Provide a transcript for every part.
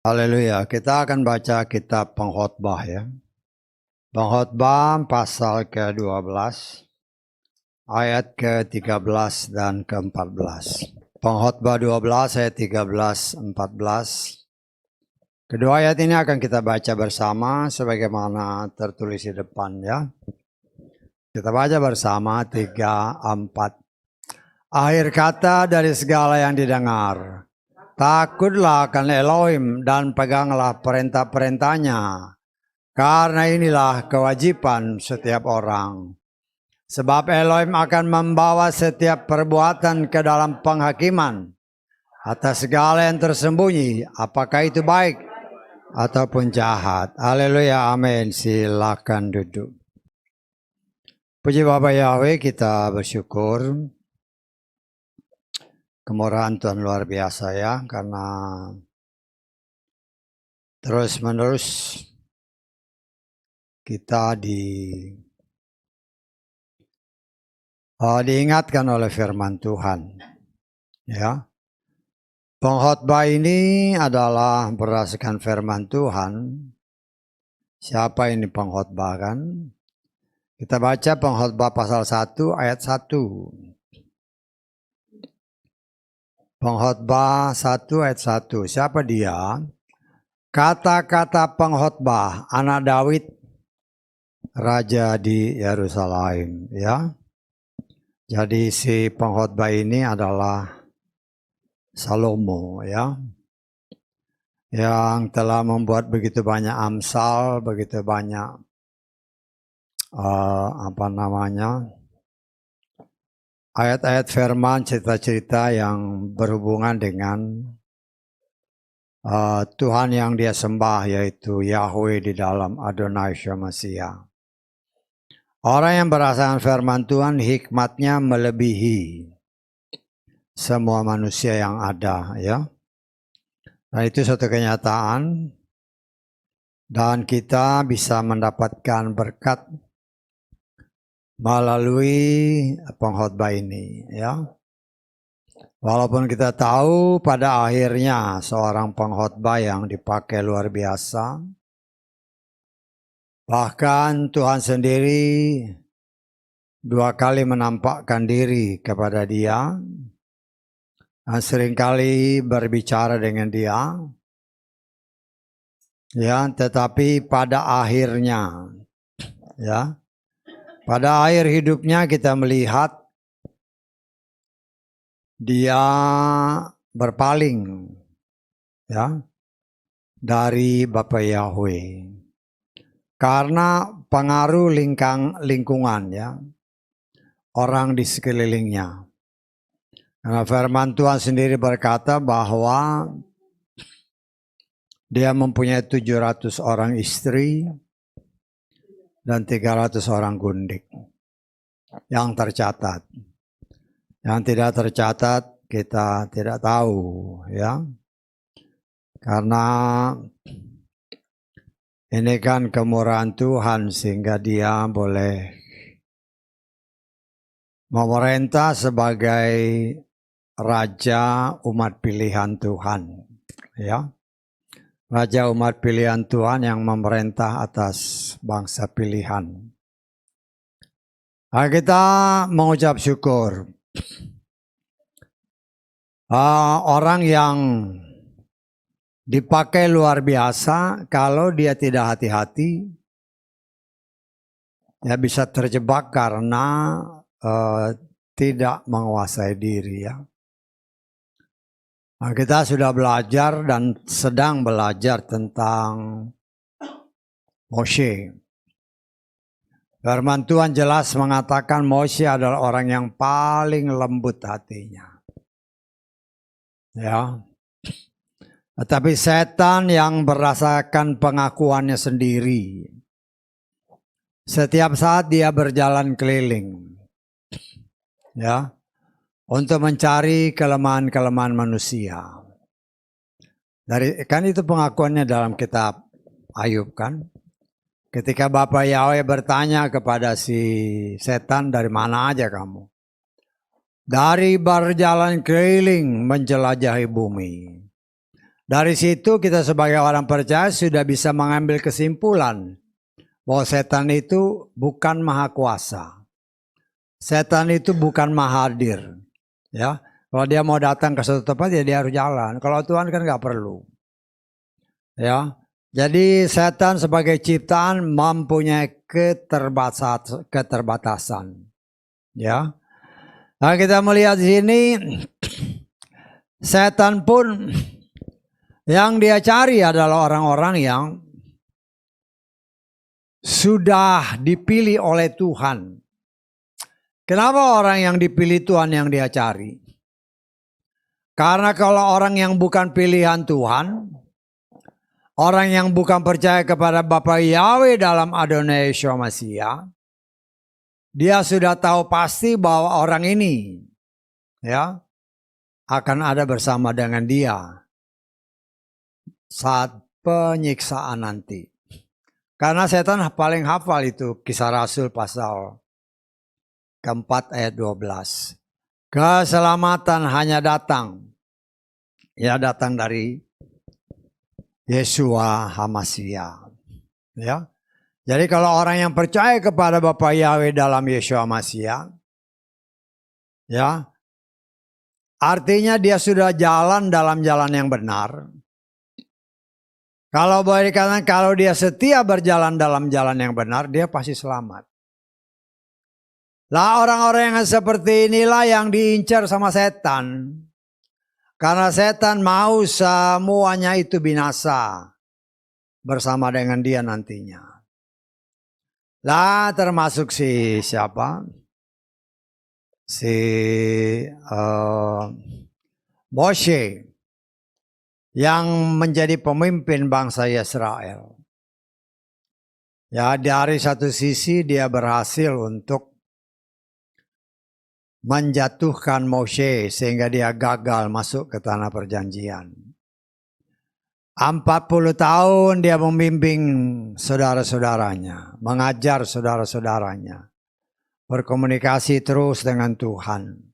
Haleluya, kita akan baca kitab Pengkhotbah ya. Pengkhotbah pasal ke-12, ayat ke-13 dan ke-14. Pengkhotbah 12 ayat 13, 14. Kedua ayat ini akan kita baca bersama sebagaimana tertulis di depan ya. Kita baca bersama 3, 4. Akhir kata dari segala yang didengar. Takutlah akan Elohim dan peganglah perintah-perintahnya. Karena inilah kewajiban setiap orang. Sebab Elohim akan membawa setiap perbuatan ke dalam penghakiman atas segala yang tersembunyi, apakah itu baik ataupun jahat. Haleluya, amin. Silakan duduk. Puji Bapa Yahweh, kita bersyukur. Kemurahan Tuhan luar biasa ya, karena terus-menerus kita diingatkan oleh firman Tuhan. Ya, pengkhotbah ini adalah berdasarkan firman Tuhan. Siapa ini pengkhotbah kan? Kita baca pengkhotbah pasal 1 ayat 1. Pengkhotbah 1 ayat 1. Siapa dia? Kata-kata pengkhotbah anak Daud, raja di Yerusalem ya. Jadi si pengkhotbah ini adalah Salomo ya, yang telah membuat begitu banyak amsal, begitu banyak ayat-ayat firman, cerita-cerita yang berhubungan dengan Tuhan yang dia sembah, yaitu Yahweh di dalam Adonai Syamasiah. Orang yang berasakan firman Tuhan, hikmatnya melebihi semua manusia yang ada ya. Nah, itu suatu kenyataan dan kita bisa mendapatkan berkat melalui pengkhotbah ini ya. Walaupun kita tahu pada akhirnya seorang pengkhotbah yang dipakai luar biasa. Bahkan Tuhan sendiri 2 kali menampakkan diri kepada dia. Dan seringkali berbicara dengan dia. Ya, tetapi pada akhirnya ya, pada akhir hidupnya kita melihat dia berpaling ya dari Bapa Yahweh karena pengaruh lingkungan ya, orang di sekelilingnya. Karena firman Tuhan sendiri berkata bahwa dia mempunyai 700 orang istri dan 300 orang gundik yang tercatat. Yang tidak tercatat kita tidak tahu ya. Karena ini kan kemurahan Tuhan sehingga dia boleh memerintah sebagai raja umat pilihan Tuhan ya. Raja umat pilihan Tuhan yang memerintah atas bangsa pilihan. Nah, kita mengucap syukur. Orang yang dipakai luar biasa, kalau dia tidak hati-hati, ya bisa terjebak karena tidak menguasai diri ya. Nah, kita sudah belajar dan sedang belajar tentang Moshe. Firman Tuhan jelas mengatakan Moshe adalah orang yang paling lembut hatinya. Ya. Tetapi setan yang berasakan pengakuannya sendiri. Setiap saat dia berjalan keliling. Ya. Untuk mencari kelemahan-kelemahan manusia. Kan itu pengakuannya dalam kitab Ayub kan. Ketika Bapak Yahweh bertanya kepada si setan, dari mana aja kamu? dari berjalan keliling menjelajahi bumi. Dari situ kita sebagai orang percaya sudah bisa mengambil kesimpulan bahwa setan itu bukan maha kuasa. Setan itu bukan mahadir. Ya, kalau dia mau datang ke suatu tempat ya dia harus jalan. Kalau Tuhan kan nggak perlu. Ya, jadi setan sebagai ciptaan mempunyai keterbatasan. Ya, nah kita melihat di sini setan pun yang dia cari adalah orang-orang yang sudah dipilih oleh Tuhan. Kenapa orang yang dipilih Tuhan yang dia cari? Karena kalau orang yang bukan pilihan Tuhan, orang yang bukan percaya kepada Bapa Yahweh dalam Adonai Yeshua Mashiach, dia sudah tahu pasti bahwa orang ini ya akan ada bersama dengan dia saat penyiksaan nanti. Karena setan paling hafal itu Kisah Rasul pasal keempat ayat 12. Keselamatan hanya datang dari Yeshua HaMashiach. Ya. Jadi kalau orang yang percaya kepada Bapa Yahweh dalam Yeshua HaMashiach, ya, artinya dia sudah jalan dalam jalan yang benar. Kalau boleh dikatakan kalau dia setia berjalan dalam jalan yang benar, dia pasti selamat. Lah orang-orang yang seperti inilah yang diincar sama setan. Karena setan mau semuanya itu binasa bersama dengan dia nantinya. Lah termasuk si siapa? Si Moshe yang menjadi pemimpin bangsa Israel. Ya, dari satu sisi dia berhasil untuk menjatuhkan Moshe sehingga dia gagal masuk ke tanah perjanjian. 40 tahun dia membimbing saudara-saudaranya, mengajar saudara-saudaranya, berkomunikasi terus dengan Tuhan.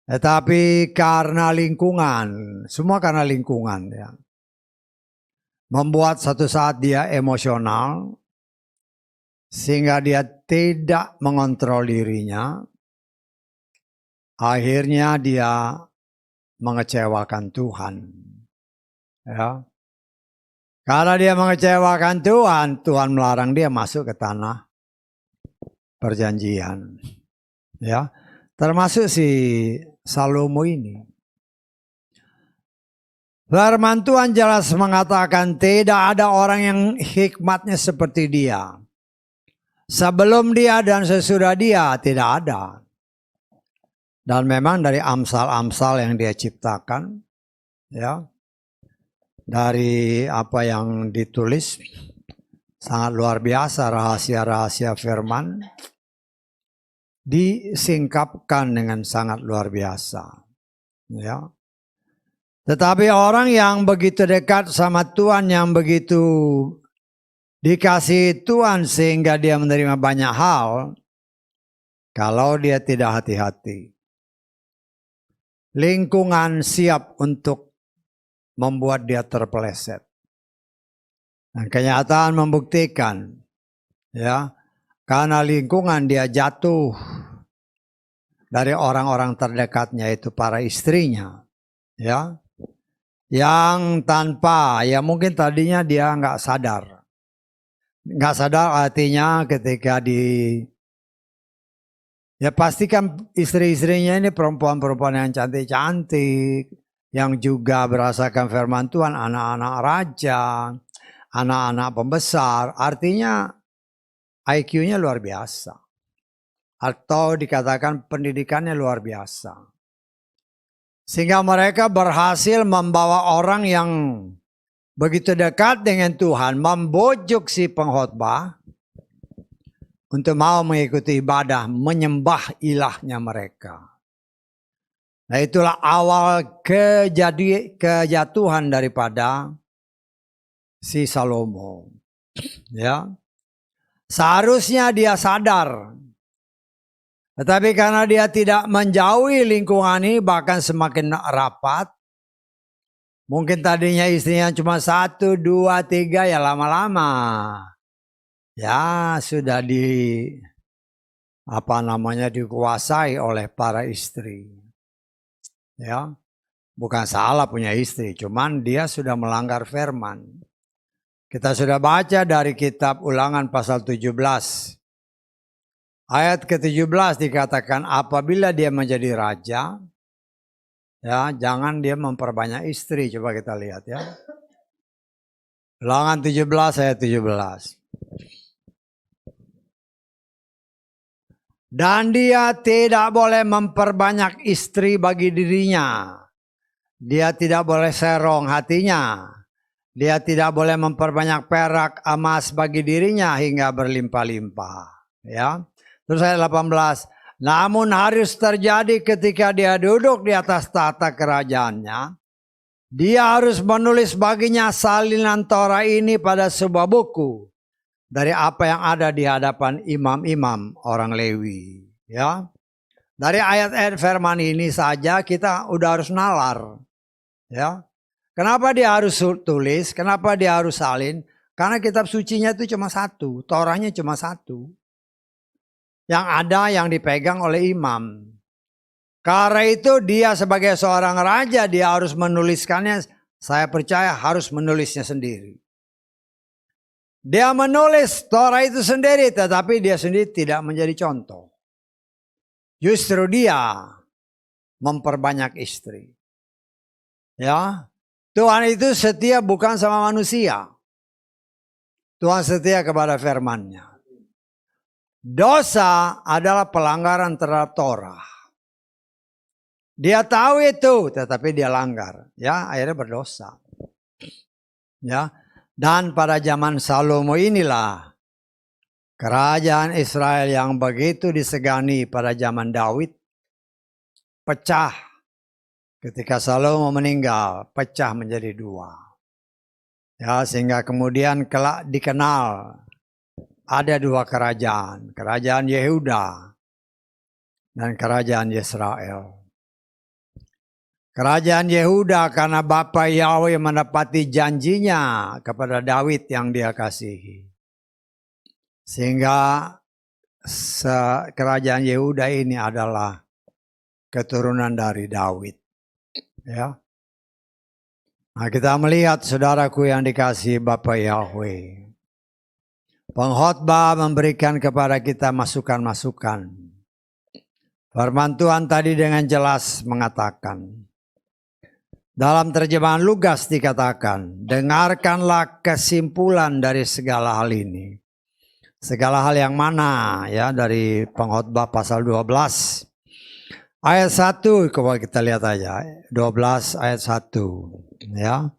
Tetapi karena lingkungan, semua karena lingkungan ya, membuat satu saat dia emosional, sehingga dia tidak mengontrol dirinya. Akhirnya dia mengecewakan Tuhan. Ya. Karena dia mengecewakan Tuhan, Tuhan melarang dia masuk ke tanah perjanjian. Ya. Termasuk si Salomo ini. Firman Tuhan jelas mengatakan tidak ada orang yang hikmatnya seperti dia. Sebelum dia dan sesudah dia tidak ada. Dan memang dari amsal-amsal yang dia ciptakan, ya, dari apa yang ditulis, sangat luar biasa rahasia-rahasia firman, disingkapkan dengan sangat luar biasa. Ya. Tetapi orang yang begitu dekat sama Tuhan, yang begitu dikasih Tuhan sehingga dia menerima banyak hal, kalau dia tidak hati-hati, lingkungan siap untuk membuat dia terpeleset. Dan kenyataan membuktikan, ya, karena lingkungan dia jatuh dari orang-orang terdekatnya, itu para istrinya, ya, yang tanpa, ya mungkin tadinya dia nggak sadar. Nggak sadar artinya ketika ya pastikan istri-istrinya ini perempuan-perempuan yang cantik-cantik, yang juga berasakan firman Tuhan, anak-anak raja, anak-anak pembesar, artinya IQ-nya luar biasa. Atau dikatakan pendidikannya luar biasa. Sehingga mereka berhasil membawa orang yang begitu dekat dengan Tuhan, membujuk si pengkhotbah untuk mau mengikuti ibadah, menyembah ilahnya mereka. Nah itulah awal kejatuhan daripada si Salomo. Ya. Seharusnya dia sadar Tetapi karena dia tidak menjauhi lingkungan ini, bahkan semakin rapat, mungkin tadinya istrinya cuma 1, 2, 3, ya lama-lama ya sudah dikuasai oleh para istri. Ya, bukan salah punya istri, cuman dia sudah melanggar firman. Kita sudah baca dari kitab Ulangan pasal 17. Ayat ke-17 dikatakan apabila dia menjadi raja, ya jangan dia memperbanyak istri. Coba kita lihat ya. Ulangan 17 ayat 17. Dan dia tidak boleh memperbanyak istri bagi dirinya. Dia tidak boleh serong hatinya. Dia tidak boleh memperbanyak perak emas bagi dirinya hingga berlimpah-limpah. Ya. Terus ayat 18. Namun harus terjadi ketika dia duduk di atas tahta kerajaannya. Dia harus menulis baginya salinan Torah ini pada sebuah buku. Dari apa yang ada di hadapan imam-imam orang Lewi. Ya. Dari ayat-ayat firman ini saja kita udah harus nalar. Ya. Kenapa dia harus tulis? Kenapa dia harus salin? Karena kitab sucinya itu cuma satu. Torahnya cuma satu. Yang ada yang dipegang oleh imam. Karena itu dia sebagai seorang raja dia harus menuliskannya. Saya percaya harus menulisnya sendiri. Dia menulis Torah itu sendiri. Tetapi dia sendiri tidak menjadi contoh. Justru dia memperbanyak istri. Ya. Tuhan itu setia bukan sama manusia. Tuhan setia kepada firman-Nya. Dosa adalah pelanggaran terhadap Torah. Dia tahu itu, tetapi dia langgar. Ya, akhirnya berdosa. Ya, dan pada zaman Salomo inilah kerajaan Israel yang begitu disegani pada zaman Daud pecah. Ketika Salomo meninggal, pecah menjadi 2. Ya, sehingga kemudian kelak dikenal ada 2 kerajaan. Kerajaan Yehuda dan kerajaan Yesrael. Kerajaan Yehuda karena Bapa Yahweh menepati janjinya kepada Daud yang dia kasihi. Sehingga kerajaan Yehuda ini adalah keturunan dari Daud. Ya. Nah, kita melihat saudaraku yang dikasihi Bapa Yahweh. Pengkhotbah memberikan kepada kita masukan-masukan. Firman Tuhan tadi dengan jelas mengatakan. Dalam terjemahan Lukas dikatakan, dengarkanlah kesimpulan dari segala hal ini. Segala hal yang mana ya dari Pengkhotbah pasal 12. Ayat 1, coba kita lihat aja. 12 ayat 1. Ya.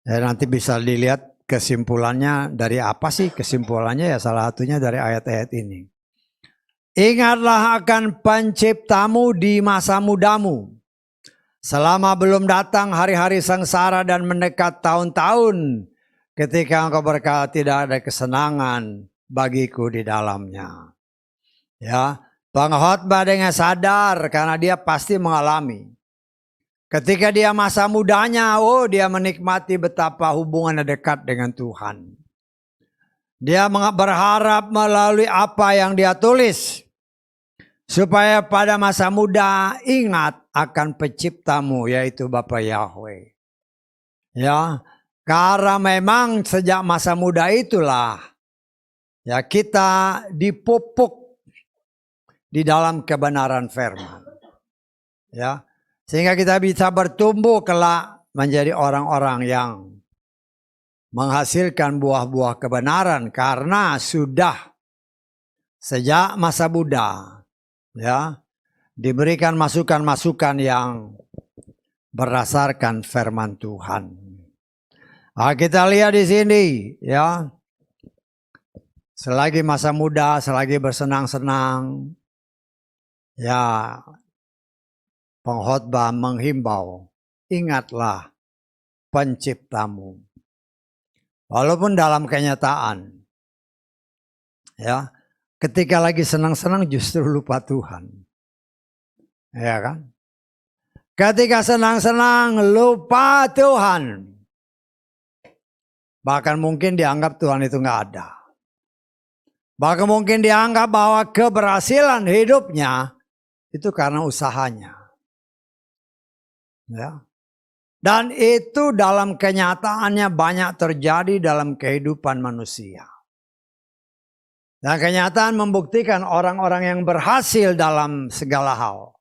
Nanti bisa dilihat kesimpulannya dari apa sih? Kesimpulannya ya salah satunya dari ayat-ayat ini. Ingatlah akan penciptamu di masa mudamu. Selama belum datang hari-hari sengsara dan mendekat tahun-tahun. Ketika engkau berkata tidak ada kesenangan bagiku di dalamnya. Ya. Pengkhotbah dengan sadar karena dia pasti mengalami. Ketika dia masa mudanya, dia menikmati betapa hubungannya dekat dengan Tuhan. Dia berharap melalui apa yang dia tulis. Supaya pada masa muda ingat akan penciptamu yaitu Bapa Yahweh. Ya, karena memang sejak masa muda itulah ya kita dipupuk di dalam kebenaran firman. Ya. Sehingga kita bisa bertumbuh kelak menjadi orang-orang yang menghasilkan buah-buah kebenaran karena sudah sejak masa muda ya diberikan masukan-masukan yang berdasarkan firman Tuhan. Nah, kita lihat di sini ya. Selagi masa muda, selagi bersenang-senang ya pengkhotbah menghimbau, ingatlah penciptamu. Walaupun dalam kenyataan, ya, ketika lagi senang-senang justru lupa Tuhan. Ya kan? Ketika senang-senang lupa Tuhan. Bahkan mungkin dianggap Tuhan itu nggak ada. Bahkan mungkin dianggap bahwa keberhasilan hidupnya itu karena usahanya. Ya. Dan itu dalam kenyataannya banyak terjadi dalam kehidupan manusia. Dan kenyataan membuktikan orang-orang yang berhasil dalam segala hal.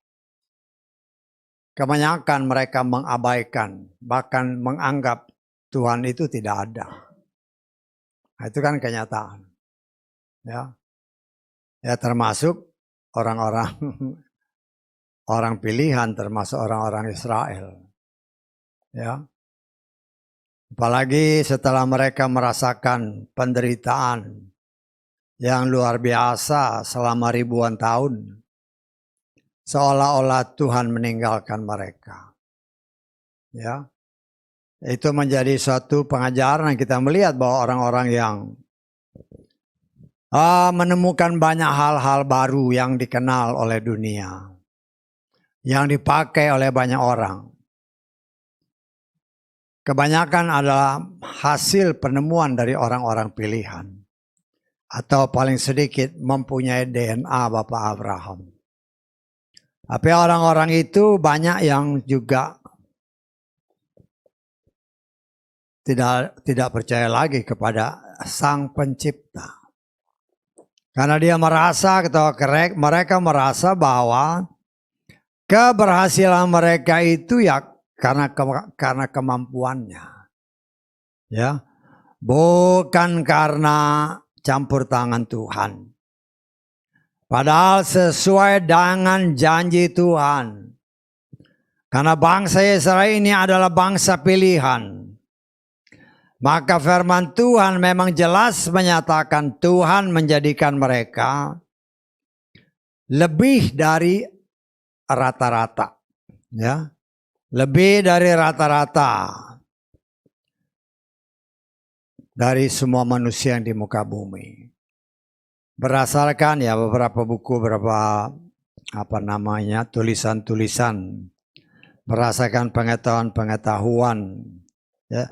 Kebanyakan mereka mengabaikan, bahkan menganggap Tuhan itu tidak ada. Nah, itu kan kenyataan. Ya, ya termasuk orang-orang orang pilihan, termasuk orang-orang Israel. Ya, apalagi setelah mereka merasakan penderitaan yang luar biasa selama ribuan tahun, seolah-olah Tuhan meninggalkan mereka. Ya, itu menjadi suatu pengajaran. Kita melihat bahwa orang-orang yang menemukan banyak hal-hal baru yang dikenal oleh dunia, yang dipakai oleh banyak orang. Kebanyakan adalah hasil penemuan dari orang-orang pilihan. Atau paling sedikit mempunyai DNA Bapak Abraham. Tapi orang-orang itu banyak yang juga tidak percaya lagi kepada Sang Pencipta. Karena dia merasa, mereka merasa bahwa keberhasilan mereka itu ya karena kemampuannya. Ya. Bukan karena campur tangan Tuhan. Padahal sesuai dengan janji Tuhan. Karena bangsa Israel ini adalah bangsa pilihan. Maka firman Tuhan memang jelas menyatakan Tuhan menjadikan mereka lebih dari rata-rata. Ya. Lebih dari rata-rata dari semua manusia yang di muka bumi. Berdasarkan ya beberapa buku, beberapa tulisan-tulisan, berdasarkan pengetahuan, ya,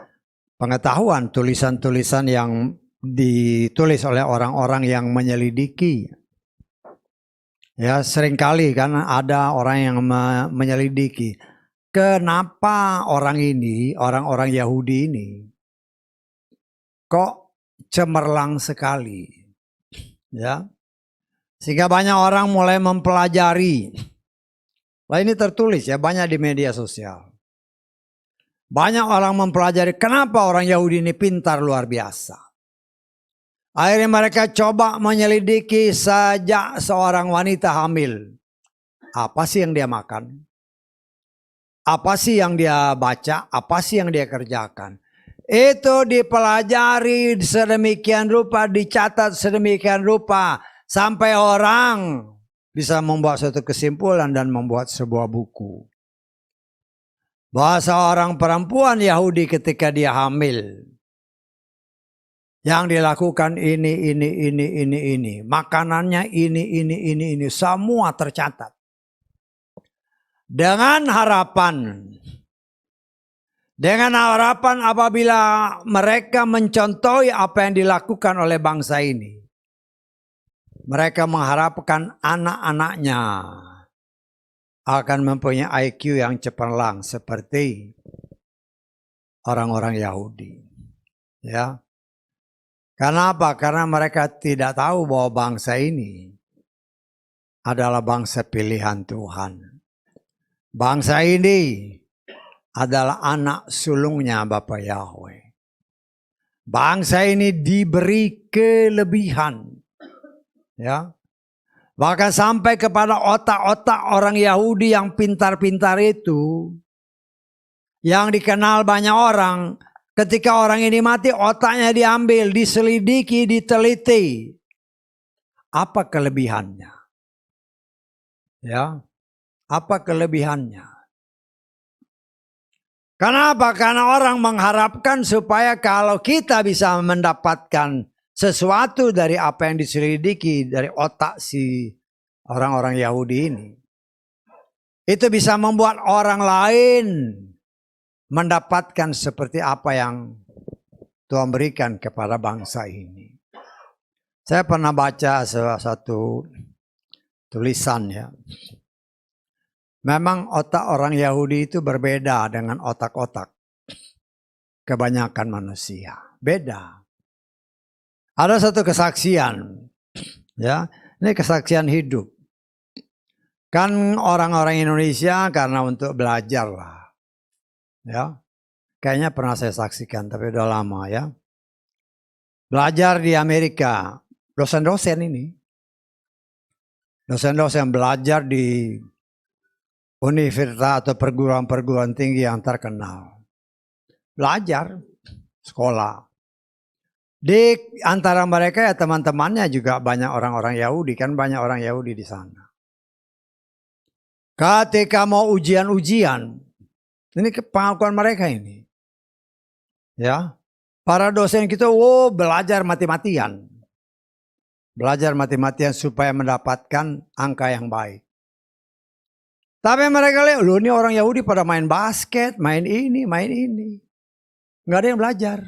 pengetahuan tulisan-tulisan yang ditulis oleh orang-orang yang menyelidiki. Ya, seringkali kan ada orang yang menyelidiki kenapa orang-orang Yahudi ini kok cemerlang sekali. Ya. Sehingga banyak orang mulai mempelajari. Nah, ini tertulis ya, banyak di media sosial. Banyak orang mempelajari kenapa orang Yahudi ini pintar luar biasa. Akhirnya mereka coba menyelidiki sejak seorang wanita hamil. Apa sih yang dia makan? Apa sih yang dia baca? Apa sih yang dia kerjakan? Itu dipelajari sedemikian rupa, dicatat sedemikian rupa. Sampai orang bisa membuat suatu kesimpulan dan membuat sebuah buku. Bahwa seorang perempuan Yahudi ketika dia hamil, yang dilakukan ini. Makanannya ini. Semua tercatat. Dengan harapan apabila mereka mencontohi apa yang dilakukan oleh bangsa ini. Mereka mengharapkan anak-anaknya akan mempunyai IQ yang cemerlang seperti orang-orang Yahudi. Ya. Karena apa? Karena mereka tidak tahu bahwa bangsa ini adalah bangsa pilihan Tuhan. Bangsa ini adalah anak sulungnya Bapa Yahweh. Bangsa ini diberi kelebihan. Ya. Bahkan sampai kepada otak-otak orang Yahudi yang pintar-pintar itu, yang dikenal banyak orang, ketika orang ini mati otaknya diambil, diselidiki, diteliti. Apa kelebihannya? Ya, apa kelebihannya? Kenapa? Karena orang mengharapkan supaya kalau kita bisa mendapatkan sesuatu dari apa yang diselidiki dari otak si orang-orang Yahudi ini. Itu bisa membuat orang lain mendapatkan seperti apa yang Tuhan berikan kepada bangsa ini. Saya pernah baca salah satu tulisan ya. Memang otak orang Yahudi itu berbeda dengan otak-otak kebanyakan manusia. Beda. Ada satu kesaksian, ya, ini kesaksian hidup. Kan orang-orang Indonesia karena untuk belajar lah, ya, kayaknya pernah saya saksikan, tapi udah lama ya. Belajar di Amerika, dosen-dosen ini, dosen-dosen belajar di universitas atau perguruan-perguruan tinggi yang terkenal. Belajar, sekolah. Di antara mereka ya teman-temannya juga banyak orang-orang Yahudi, kan banyak orang Yahudi di sana. Ketika mau ujian-ujian, ini pengakuan mereka ini. Ya, para dosen kita, belajar mati-matian. Belajar mati-matian supaya mendapatkan angka yang baik. Tapi mereka lihat, loh ini orang Yahudi pada main basket, main ini, main ini. Nggak ada yang belajar.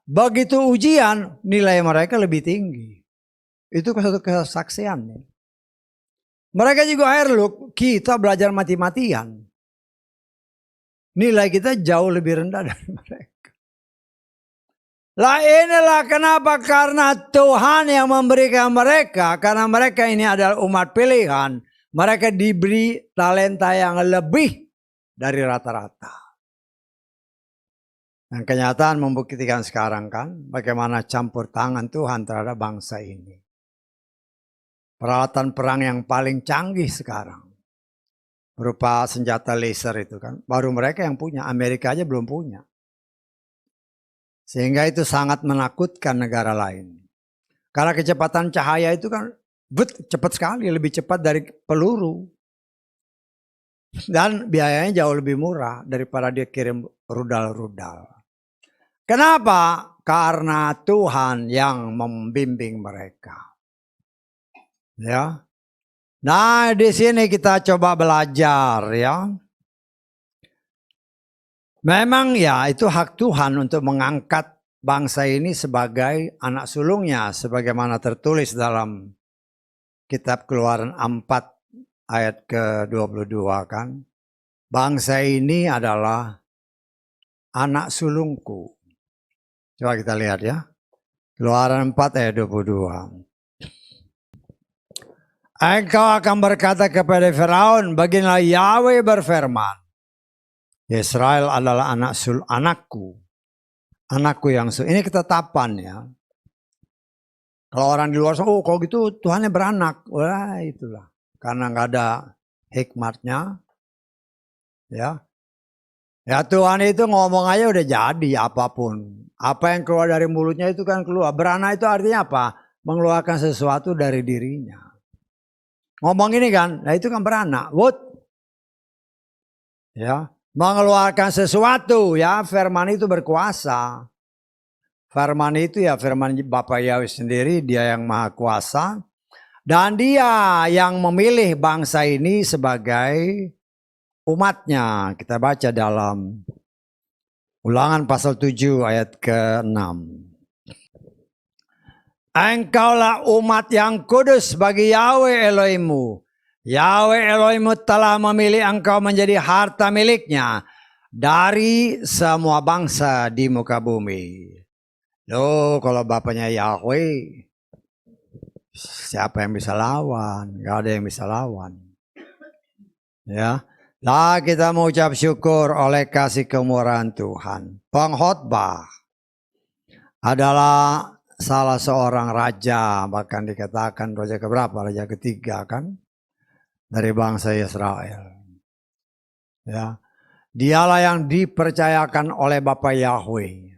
Begitu ujian, nilai mereka lebih tinggi. Itu satu kesaksian. Mereka juga loh, kita belajar mati-matian. Nilai kita jauh lebih rendah dari mereka. Lah inilah kenapa, karena Tuhan yang memberikan mereka, karena mereka ini adalah umat pilihan, mereka diberi talenta yang lebih dari rata-rata. Dan kenyataan membuktikan sekarang kan, bagaimana campur tangan Tuhan terhadap bangsa ini. Peralatan perang yang paling canggih sekarang berupa senjata laser itu kan, baru mereka yang punya, Amerika aja belum punya. Sehingga itu sangat menakutkan negara lain. Karena kecepatan cahaya itu kan cepat sekali, lebih cepat dari peluru. Dan biayanya jauh lebih murah daripada dia kirim rudal-rudal. Kenapa? Karena Tuhan yang membimbing mereka. Ya. Nah, di sini kita coba belajar ya. Memang ya itu hak Tuhan untuk mengangkat bangsa ini sebagai anak sulungnya, sebagaimana tertulis dalam kitab Keluaran 4 ayat ke-22 kan. Bangsa ini adalah anak sulungku. Coba kita lihat ya. Keluaran 4 ayat 22. Engkau akan berkata kepada Firaun, beginilah Yahweh berfirman, Israel adalah anakku yang ini ketetapan ya. Kalau orang di luar, kalau gitu Tuhannya beranak, wah itulah, karena nggak ada hikmatnya, ya. Ya Tuhan itu ngomong aja udah jadi apapun, apa yang keluar dari mulutnya itu kan keluar. Beranak itu artinya apa? Mengeluarkan sesuatu dari dirinya. Ngomong ini kan, nah itu kan beranak. What? Ya, mengeluarkan sesuatu ya, firman itu berkuasa. Firman itu ya firman Bapa Yahweh sendiri, dia yang maha kuasa. Dan dia yang memilih bangsa ini sebagai umatnya. Kita baca dalam Ulangan pasal 7 ayat ke-6. Engkaulah umat yang kudus bagi Yahweh Elohimmu. Yahweh Elohimmu telah memilih engkau menjadi harta miliknya dari semua bangsa di muka bumi. Loh, kalau bapaknya Yahweh, siapa yang bisa lawan? Gak ada yang bisa lawan. Ya, lah kita mengucap syukur oleh kasih kemurahan Tuhan. Pengkhotbah adalah salah seorang raja, bahkan dikatakan raja keberapa? Raja ketiga kan dari bangsa Israel. Ya, dialah yang dipercayakan oleh Bapa Yahweh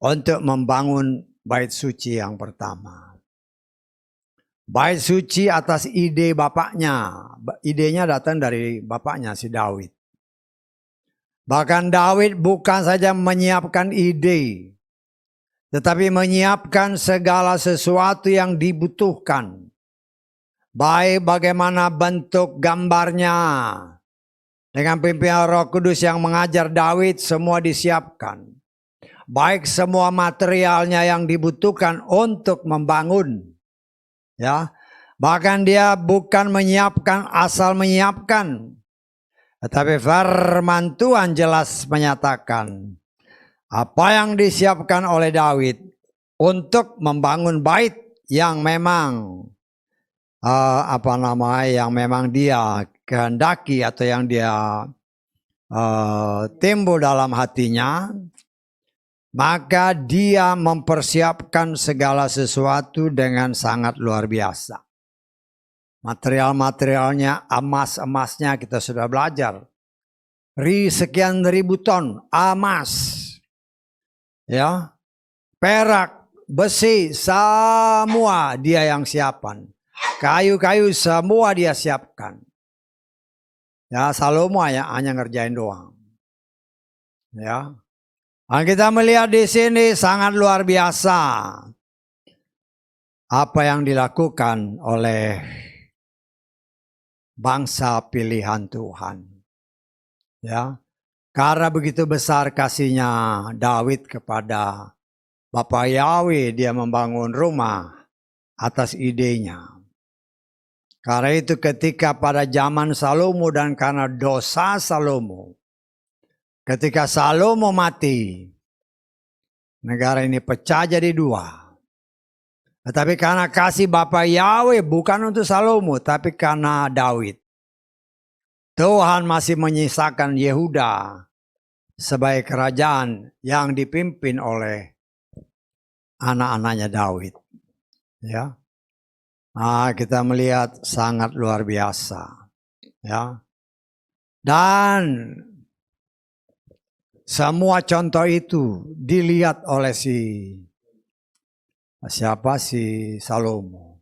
untuk membangun bait suci yang pertama. Bait suci atas ide bapaknya, idenya datang dari bapaknya si Daud. Bahkan Daud bukan saja menyiapkan ide, tetapi menyiapkan segala sesuatu yang dibutuhkan. Baik bagaimana bentuk gambarnya. Dengan pimpinan Roh Kudus yang mengajar Daud, semua disiapkan. Baik semua materialnya yang dibutuhkan untuk membangun. Ya, bahkan dia bukan menyiapkan asal menyiapkan. Tetapi firman Tuhan jelas menyatakan apa yang disiapkan oleh Daud untuk membangun bait yang memang yang memang dia kehendaki atau yang dia timbul dalam hatinya, maka dia mempersiapkan segala sesuatu dengan sangat luar biasa. Material-materialnya, emasnya kita sudah belajar. Sekian ribu ton emas, ya, perak, besi, semua dia yang siapkan. Kayu-kayu semua dia siapkan. Ya, Salomo hanya ngerjain doang. Ya. Nah, kita melihat di sini sangat luar biasa apa yang dilakukan oleh bangsa pilihan Tuhan. Ya. Karena begitu besar kasihnya Daud kepada Bapa Yahweh, dia membangun rumah atas idenya. Karena itu ketika pada zaman Salomo dan karena dosa Salomo, ketika Salomo mati, negara ini pecah jadi dua. Tetapi karena kasih Bapa Yahweh bukan untuk Salomo, tapi karena Daud, Tuhan masih menyisakan Yehuda sebagai kerajaan yang dipimpin oleh anak-anaknya Daud. Ya. Nah, kita melihat sangat luar biasa, ya. Dan semua contoh itu dilihat oleh si Salomo.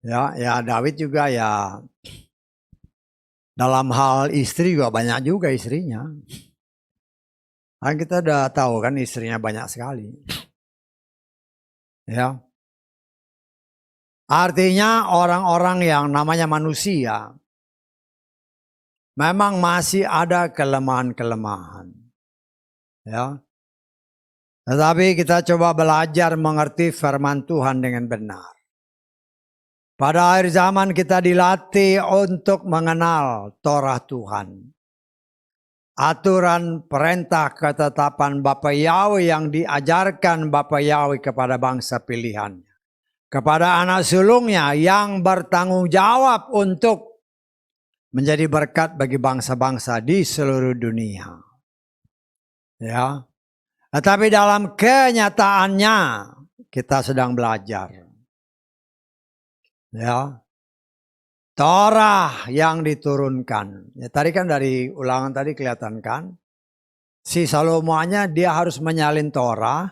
Ya, Daud juga ya dalam hal istri juga banyak juga istrinya. Kan kita udah tahu kan istrinya banyak sekali. Ya. Artinya orang-orang yang namanya manusia memang masih ada kelemahan-kelemahan. Ya. Tetapi kita coba belajar mengerti firman Tuhan dengan benar. Pada akhir zaman kita dilatih untuk mengenal Torah Tuhan. Aturan, perintah, ketetapan Bapa Yahweh yang diajarkan Bapa Yahweh kepada bangsa pilihan. Kepada anak sulungnya yang bertanggung jawab untuk menjadi berkat bagi bangsa-bangsa di seluruh dunia. Ya. Tetapi dalam kenyataannya kita sedang belajar. Ya. Torah yang diturunkan. Ya, tadi kan dari ulangan tadi kelihatan kan. Si Salomonya dia harus menyalin Torah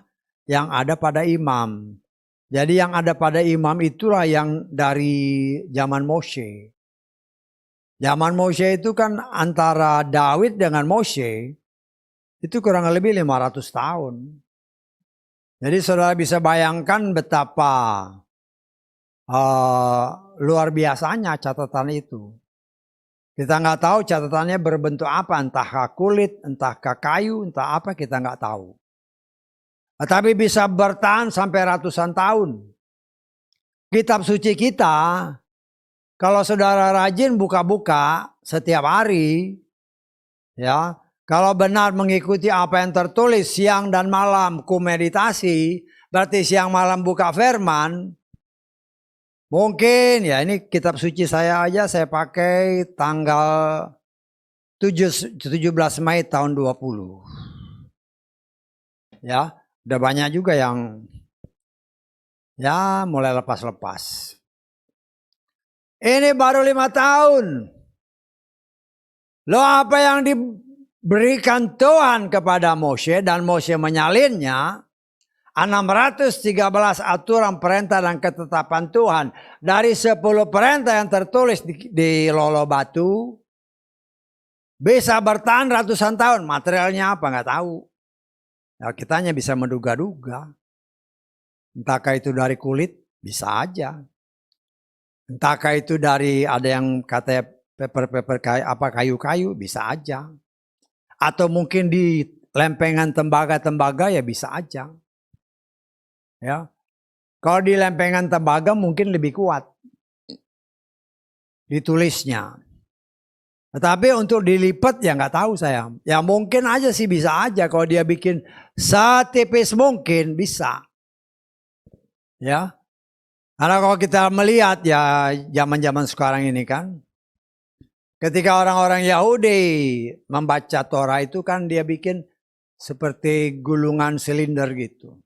yang ada pada imam. Jadi yang ada pada imam itulah yang dari zaman Moshe. Zaman Moshe itu kan antara Daud dengan Moshe itu kurang lebih 500 tahun. Jadi saudara bisa bayangkan betapa luar biasanya catatan itu. Kita nggak tahu catatannya berbentuk apa, entah kulit, entah kayu, entah apa kita nggak tahu. Tapi bisa bertahan sampai ratusan tahun. Kitab suci kita, kalau saudara rajin buka-buka setiap hari, ya, kalau benar mengikuti apa yang tertulis siang dan malam ku meditasi, berarti siang malam buka firman. Mungkin ya ini kitab suci saya aja saya pakai tanggal 17 Mei tahun 20. Ya. Udah banyak juga yang ya mulai lepas-lepas. Ini baru 5 tahun. Loh apa yang diberikan Tuhan kepada Moshe dan Moshe menyalinnya. 613 aturan perintah dan ketetapan Tuhan. Dari 10 perintah yang tertulis di Lolo Batu. Bisa bertahan ratusan tahun. Materialnya apa nggak tahu. Ya, kita hanya bisa menduga-duga. Entahkah itu dari kulit, bisa aja. Entahkah itu dari ada yang katanya paper kayu-kayu, bisa aja. Atau mungkin di lempengan tembaga ya bisa aja. Ya. Kalau di lempengan tembaga mungkin lebih kuat ditulisnya. Tetapi untuk dilipat ya nggak tahu saya. Ya mungkin aja sih bisa aja kalau dia bikin setipis mungkin bisa. Ya. Karena kalau kita melihat ya zaman-zaman sekarang ini kan, ketika orang-orang Yahudi membaca Torah itu kan dia bikin seperti gulungan silinder gitu.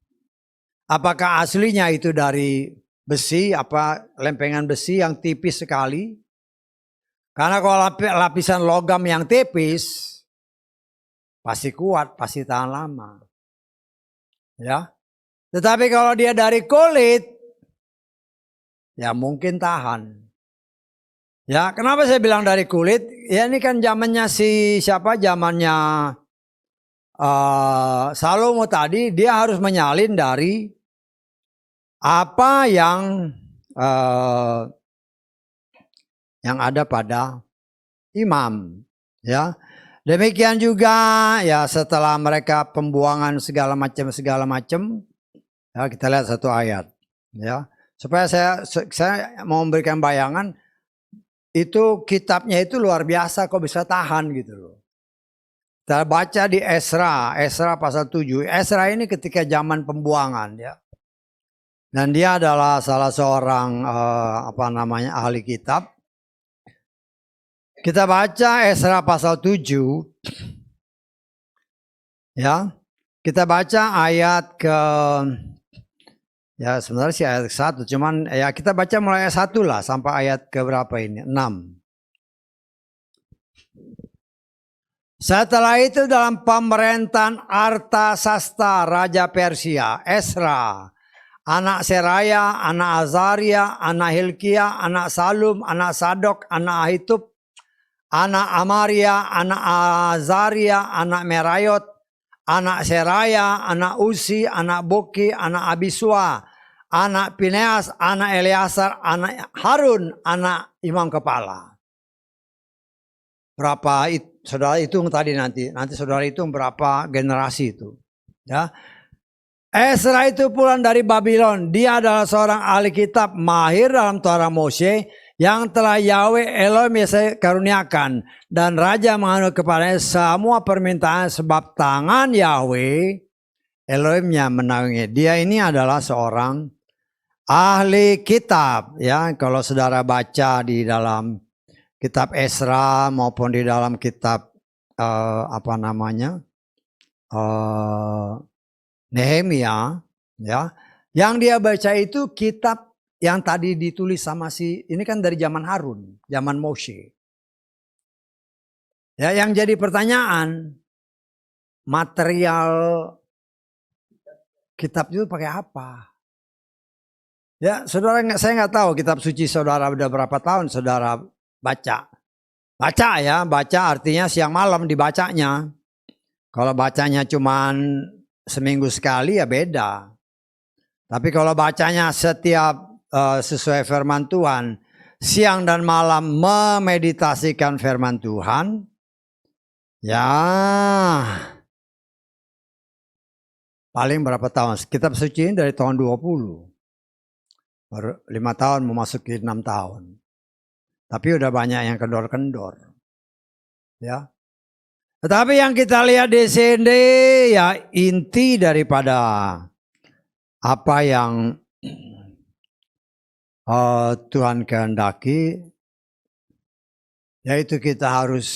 Apakah aslinya itu dari besi, apa lempengan besi yang tipis sekali? Karena kalau lapisan logam yang tipis, pasti kuat, pasti tahan lama. Ya. Tetapi kalau dia dari kulit, ya mungkin tahan. Ya, kenapa saya bilang dari kulit? Ya ini kan zamannya zamannya Salomo tadi, dia harus menyalin dari apa yang ada pada imam, ya. Demikian juga ya setelah mereka pembuangan segala macam, ya kita lihat satu ayat, ya. Supaya saya mau memberikan bayangan itu kitabnya itu luar biasa kok bisa tahan gitu loh. Kita baca di Esra pasal 7. Esra ini ketika zaman pembuangan ya. Dan dia adalah salah seorang ahli kitab. Kita baca Esra pasal 7. Ya. Kita baca ayat ya sebenarnya sih ayat 1, cuman ya kita baca mulai ayat 1 lah sampai ayat ke berapa ini? 6. Setelah itu dalam pemerintahan Artasasta Raja Persia, Esra, anak Seraya, anak Azaria, anak Hilkia, anak Salum, anak Sadok, anak Ahitub, anak Amaria, anak Azaria, anak Merayot, anak Seraya, anak Usi, anak Boki, anak Abisua, anak Pineas, anak Eleazar, anak Harun, anak imam kepala. Berapa saudara hitung tadi nanti saudara hitung berapa generasi itu, ya. Esra itu pulang dari Babylon. Dia adalah seorang ahli kitab mahir dalam Torah Moshe yang telah Yahweh Elohim karuniakan, dan raja menganut kepadanya semua permintaan sebab tangan Yahweh Elohimnya menaunginya. Dia ini adalah seorang ahli kitab, ya. Kalau saudara baca di dalam kitab Esra maupun di dalam kitab Nehemia, ya, yang dia baca itu kitab yang tadi ditulis sama ini kan dari zaman Harun, zaman Moshe. Ya, yang jadi pertanyaan, material kitab itu pakai apa? Ya, saudara, saya nggak tahu kitab suci saudara udah berapa tahun saudara baca. Baca artinya siang malam dibacanya. Kalau bacanya cuman seminggu sekali ya beda. Tapi kalau bacanya setiap sesuai firman Tuhan, siang dan malam memeditasikan firman Tuhan, ya paling berapa tahun? Kitab suci ini dari tahun 20. Baru 5 tahun memasuki 6 tahun. Tapi udah banyak yang kendor-kendor. Ya. Tetapi yang kita lihat di sini ya inti daripada apa yang Tuhan kehendaki, yaitu kita harus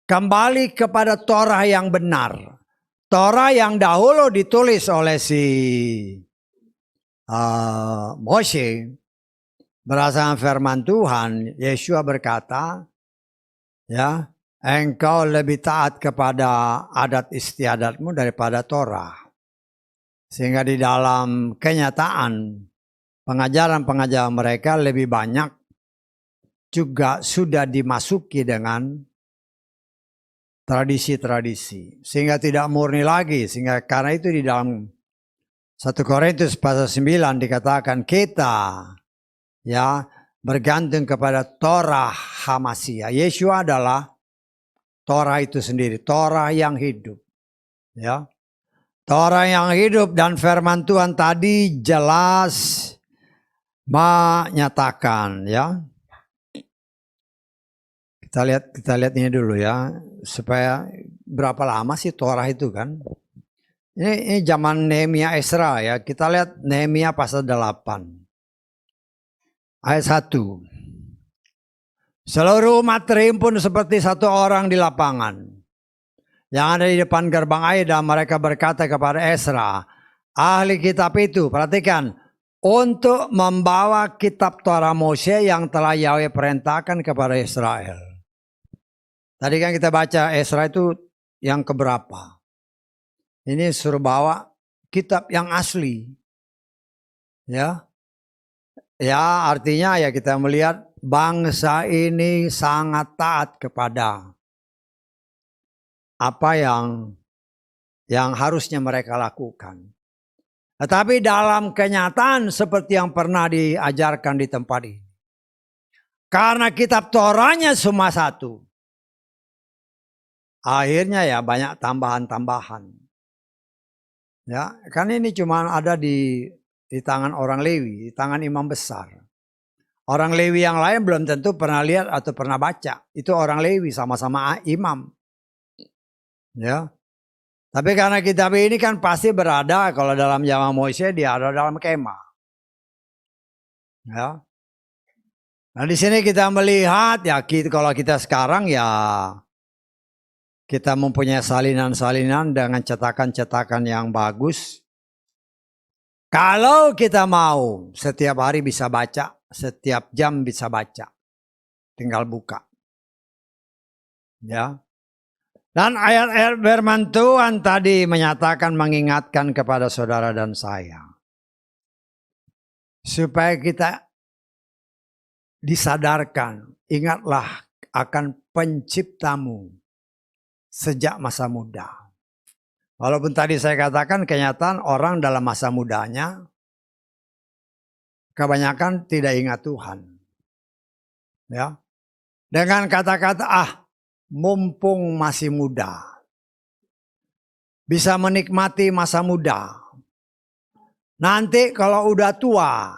kembali kepada Torah yang benar. Torah yang dahulu ditulis oleh Moshe berdasarkan firman Tuhan. Yeshua berkata, ya, engkau lebih taat kepada adat istiadatmu daripada Torah. Sehingga di dalam kenyataan pengajaran-pengajaran mereka lebih banyak juga sudah dimasuki dengan tradisi-tradisi. Sehingga tidak murni lagi. Sehingga karena itu di dalam 1 Korintus pasal 9 dikatakan kita ya bergantung kepada Torah Hamasia. Yeshua adalah Torah itu sendiri. Torah yang hidup. Ya. Torah yang hidup dan firman Tuhan tadi jelas menyatakan ya. Kita lihat ini dulu ya, supaya berapa lama sih Torah itu kan? Ini zaman Nehemia Esra ya. Kita lihat Nehemia pasal 8 ayat 1. Seluruh umat terhimpun seperti satu orang di lapangan yang ada di depan gerbang air, dan mereka berkata kepada Esra, ahli kitab itu, perhatikan, untuk membawa kitab Torah Mose yang telah Yahweh perintahkan kepada Israel. Tadi kan kita baca Esra itu yang keberapa. Ini suruh bawa kitab yang asli. Ya. Ya, artinya ya kita melihat bangsa ini sangat taat kepada apa yang harusnya mereka lakukan. Tetapi dalam kenyataan seperti yang pernah diajarkan di tempat ini. Karena kitab Torahnya cuma satu. Akhirnya ya banyak tambahan-tambahan. Ya, kan ini cuma ada di tangan orang Lewi, di tangan imam besar. Orang Lewi yang lain belum tentu pernah lihat atau pernah baca. Itu orang Lewi sama-sama imam. Ya. Tapi karena kitab ini kan pasti berada, kalau dalam zaman Mose dia ada dalam kemah. Ya. Nah di sini kita melihat ya kalau kita sekarang ya kita mempunyai salinan-salinan dengan cetakan-cetakan yang bagus. Kalau kita mau setiap hari bisa baca, setiap jam bisa baca. Tinggal buka. Ya. Dan ayat-ayat firman Tuhan tadi menyatakan, mengingatkan kepada saudara dan saya. Supaya kita disadarkan, ingatlah akan penciptamu sejak masa muda. Walaupun tadi saya katakan kenyataan orang dalam masa mudanya kebanyakan tidak ingat Tuhan. Ya. Dengan kata-kata mumpung masih muda. Bisa menikmati masa muda. Nanti kalau udah tua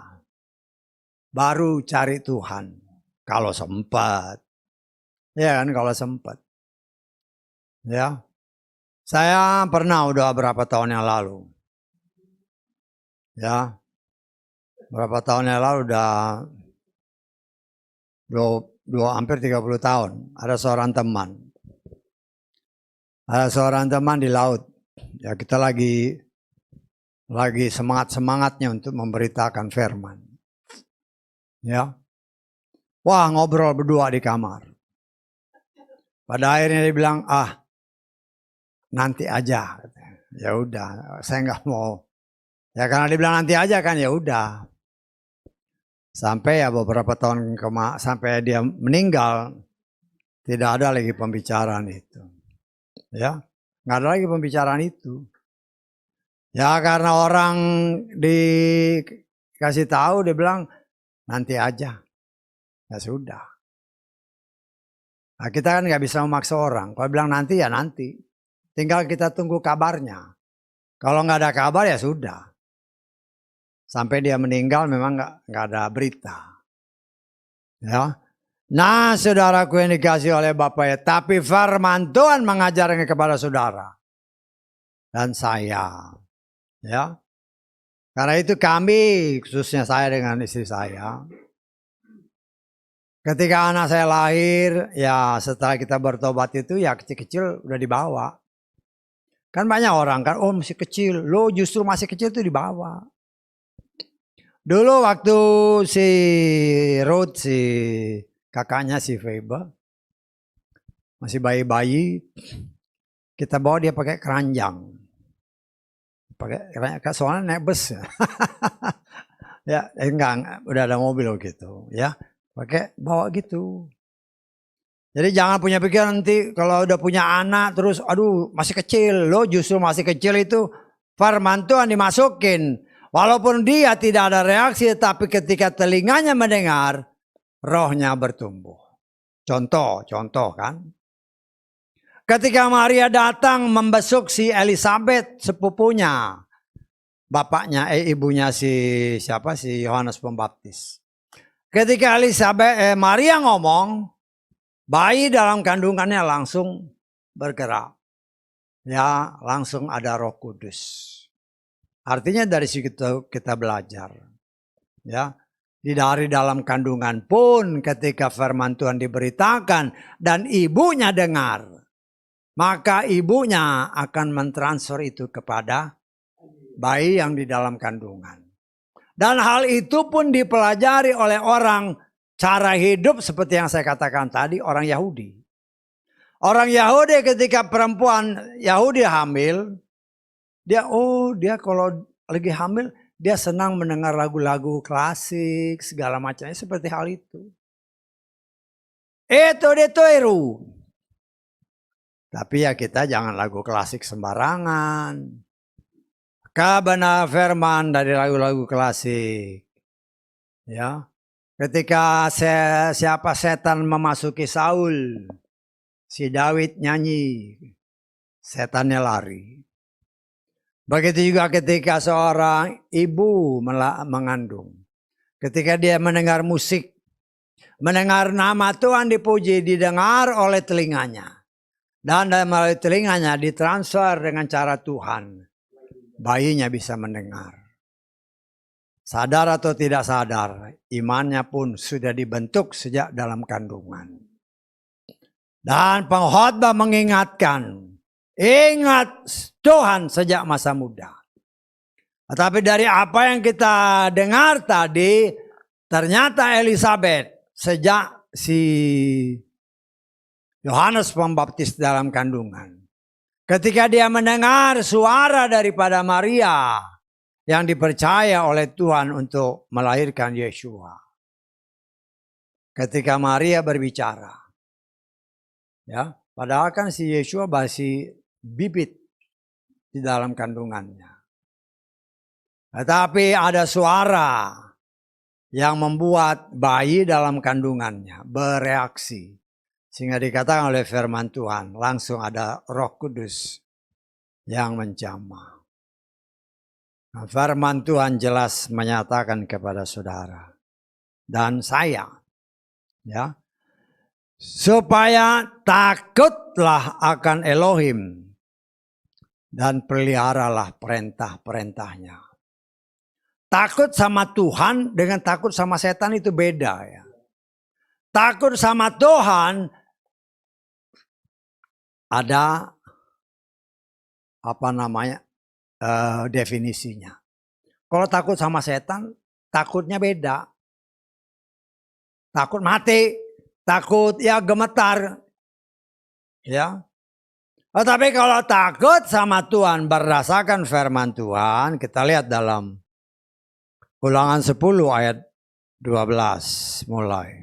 baru cari Tuhan kalau sempat. Ya kan, kalau sempat. Ya. Saya pernah udah berapa tahun yang lalu. Ya. Berapa tahun yang lalu udah hampir 30 tahun. Ada seorang teman. Ada seorang teman di laut. Ya, kita lagi semangat-semangatnya untuk memberitakan firman. Ya. Wah, ngobrol berdua di kamar. Pada akhirnya dia bilang, nanti aja. Ya udah, saya nggak mau. Ya karena dia bilang nanti aja kan, ya udah. Sampai ya beberapa tahun sampai dia meninggal, tidak ada lagi pembicaraan itu. Ya, nggak ada lagi pembicaraan itu. Ya karena orang dikasih tahu, dia bilang nanti aja. Ya sudah. Nah, kita kan nggak bisa memaksa orang. Kalau bilang nanti ya nanti. Tinggal kita tunggu kabarnya. Kalau nggak ada kabar ya sudah. Sampai dia meninggal memang nggak ada berita. Ya. Nah saudaraku yang dikasih oleh Bapak ya. Tapi firman Tuhan mengajarkan kepada saudara. Dan saya. Ya. Karena itu kami, khususnya saya dengan istri saya. Ketika anak saya lahir, ya setelah kita bertobat itu ya kecil-kecil udah dibawa. Kan banyak orang kan, masih kecil, lo justru masih kecil tuh dibawa. Dulu waktu si Ruth, si kakaknya si Feba, masih bayi-bayi, kita bawa dia pakai keranjang. Pakai keranjang, soalnya naik bus. Ya, enggak, udah ada mobil gitu, ya. Pakai bawa gitu. Jadi jangan punya pikiran nanti kalau udah punya anak terus aduh masih kecil. Lo justru masih kecil itu firman Tuhan dimasukin. Walaupun dia tidak ada reaksi tapi ketika telinganya mendengar rohnya bertumbuh. Contoh kan. Ketika Maria datang membesuk si Elizabeth sepupunya. Bapaknya ibunya si Yohanes Pembaptis. Ketika Maria ngomong, bayi dalam kandungannya langsung bergerak. Ya, langsung ada Roh Kudus. Artinya dari situ kita belajar. Ya, dari dalam kandungan pun ketika firman Tuhan diberitakan dan ibunya dengar, maka ibunya akan mentransfer itu kepada bayi yang di dalam kandungan. Dan hal itu pun dipelajari oleh orang cara hidup seperti yang saya katakan tadi, orang Yahudi. Orang Yahudi ketika perempuan Yahudi hamil, dia kalau lagi hamil, dia senang mendengar lagu-lagu klasik, segala macamnya seperti hal itu. Itu ditiru. Tapi ya kita jangan lagu klasik sembarangan. Benar firman dari lagu-lagu klasik. Ya. Ketika setan memasuki Saul, si Daud nyanyi, setannya lari. Begitu juga ketika seorang ibu mengandung. Ketika dia mendengar musik, mendengar nama Tuhan dipuji, didengar oleh telinganya. Dan melalui telinganya ditransfer dengan cara Tuhan. Bayinya bisa mendengar. Sadar atau tidak sadar, imannya pun sudah dibentuk sejak dalam kandungan. Dan pengkhotbah mengingatkan, ingat Tuhan sejak masa muda. Tetapi dari apa yang kita dengar tadi, ternyata Elizabeth sejak si Yohanes Pembaptis dalam kandungan. Ketika dia mendengar suara daripada Maria yang dipercaya oleh Tuhan untuk melahirkan Yeshua. Ketika Maria berbicara. Ya, padahal kan si Yeshua masih bibit di dalam kandungannya. Tetapi ada suara yang membuat bayi dalam kandungannya bereaksi. Sehingga dikatakan oleh firman Tuhan, langsung ada Roh Kudus yang menjamah. Nah, firman Tuhan jelas menyatakan kepada saudara dan saya, ya, supaya takutlah akan Elohim dan peliharalah perintah-perintahnya. Takut sama Tuhan dengan takut sama setan itu beda ya. Takut sama Tuhan ada definisinya. Kalau takut sama setan, takutnya beda. Takut mati, takut ya gemetar. Ya. Tetapi kalau takut sama Tuhan berdasarkan firman Tuhan, kita lihat dalam Ulangan 10 ayat 12 mulai.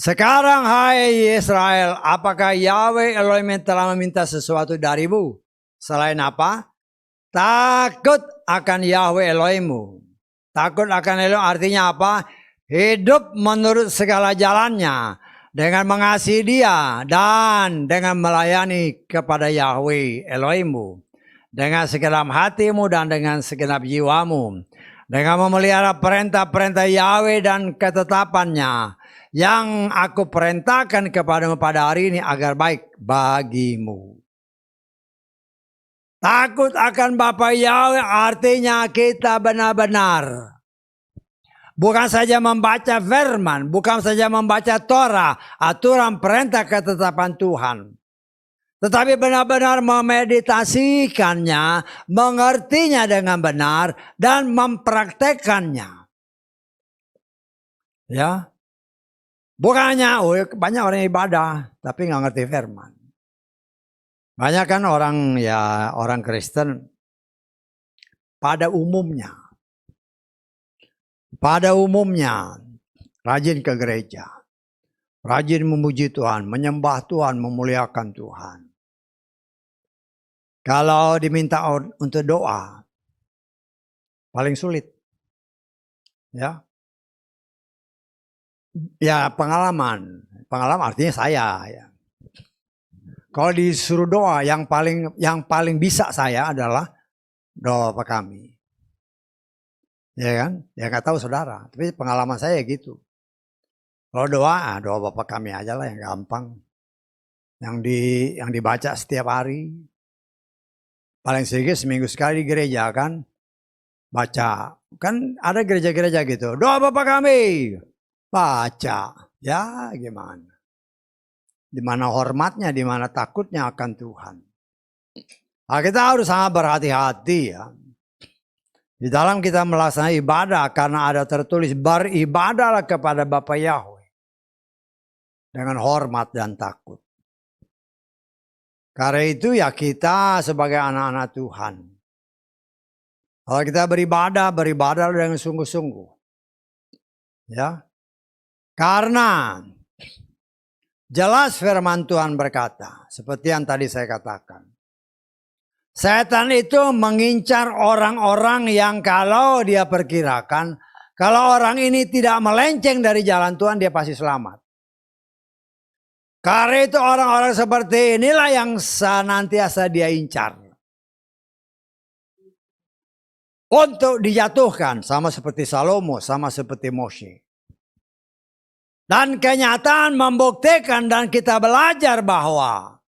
Sekarang hai Israel, apakah Yahweh Elohim telah meminta sesuatu darimu? Selain apa? Takut akan Yahweh Elohimmu. Takut akan Elohim artinya apa? Hidup menurut segala jalannya. Dengan mengasihi dia dan dengan melayani kepada Yahweh Elohimmu. Dengan segenap hatimu dan dengan segenap jiwamu. Dengan memelihara perintah-perintah Yahweh dan ketetapannya. Yang aku perintahkan kepadamu pada hari ini agar baik bagimu. Takut akan Bapa Yahweh artinya kita benar-benar. Bukan saja membaca firman, bukan saja membaca Torah, aturan perintah ketetapan Tuhan. Tetapi benar-benar memeditasikannya, mengertinya dengan benar, dan mempraktekannya. Ya. Bukannya, banyak orang ibadah, tapi nggak ngerti firman. Banyak kan orang Kristen pada umumnya rajin ke gereja, Rajin memuji Tuhan, menyembah Tuhan, memuliakan Tuhan. Kalau diminta untuk doa, paling sulit. Ya, ya pengalaman artinya saya. Ya. Kalau disuruh doa, yang paling bisa saya adalah doa Bapa Kami. Ya kan? Ya nggak tahu saudara, tapi pengalaman saya gitu. Kalau doa Bapa Kami aja lah yang gampang. Yang dibaca setiap hari. Paling sedikit seminggu sekali di gereja kan. Baca. Kan ada gereja-gereja gitu. Doa Bapa Kami. Baca. Ya gimana. Di mana hormatnya, di mana takutnya akan Tuhan. Nah, kita harus sangat berhati-hati ya. Di dalam kita melaksanakan ibadah karena ada tertulis beribadahlah kepada Bapa Yahweh. Dengan hormat dan takut. Karena itu ya kita sebagai anak-anak Tuhan. Kalau kita beribadah dengan sungguh-sungguh. Ya. Karena jelas firman Tuhan berkata, seperti yang tadi saya katakan. Setan itu mengincar orang-orang yang kalau dia perkirakan, kalau orang ini tidak melenceng dari jalan Tuhan, dia pasti selamat. Karena itu orang-orang seperti inilah yang senantiasa dia incar. Untuk dijatuhkan sama seperti Salomo, sama seperti Moshe. Dan kenyataan membuktikan dan kita belajar bahwa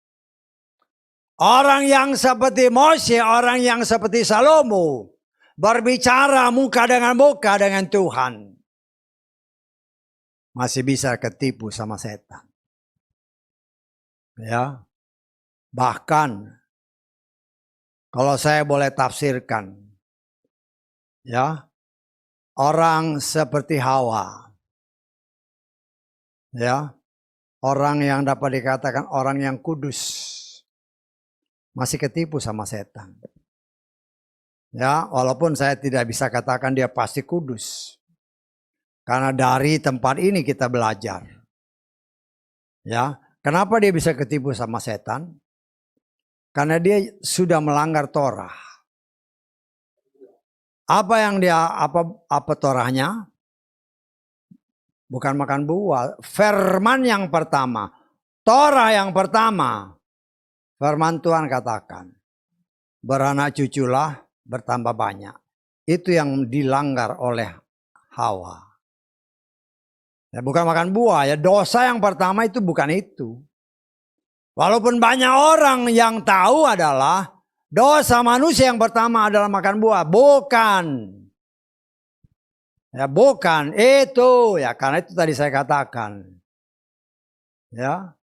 orang yang seperti Moshe, orang yang seperti Salomo berbicara muka dengan Tuhan. Masih bisa ketipu sama setan. Ya. Bahkan kalau saya boleh tafsirkan, ya, orang seperti Hawa, ya, orang yang dapat dikatakan orang yang kudus, masih ketipu sama setan. Ya, walaupun saya tidak bisa katakan dia pasti kudus, karena dari tempat ini kita belajar, ya. Kenapa dia bisa ketipu sama setan? Karena dia sudah melanggar Torah. Apa yang apa Torahnya? Bukan makan buah. Firman yang pertama. Torah yang pertama. Firman Tuhan katakan. Beranak cuculah bertambah banyak. Itu yang dilanggar oleh Hawa. Ya, bukan makan buah ya. Dosa yang pertama itu bukan itu. Walaupun banyak orang yang tahu adalah dosa manusia yang pertama adalah makan buah. Bukan. Ya bukan itu ya, karena itu tadi saya katakan. Ya.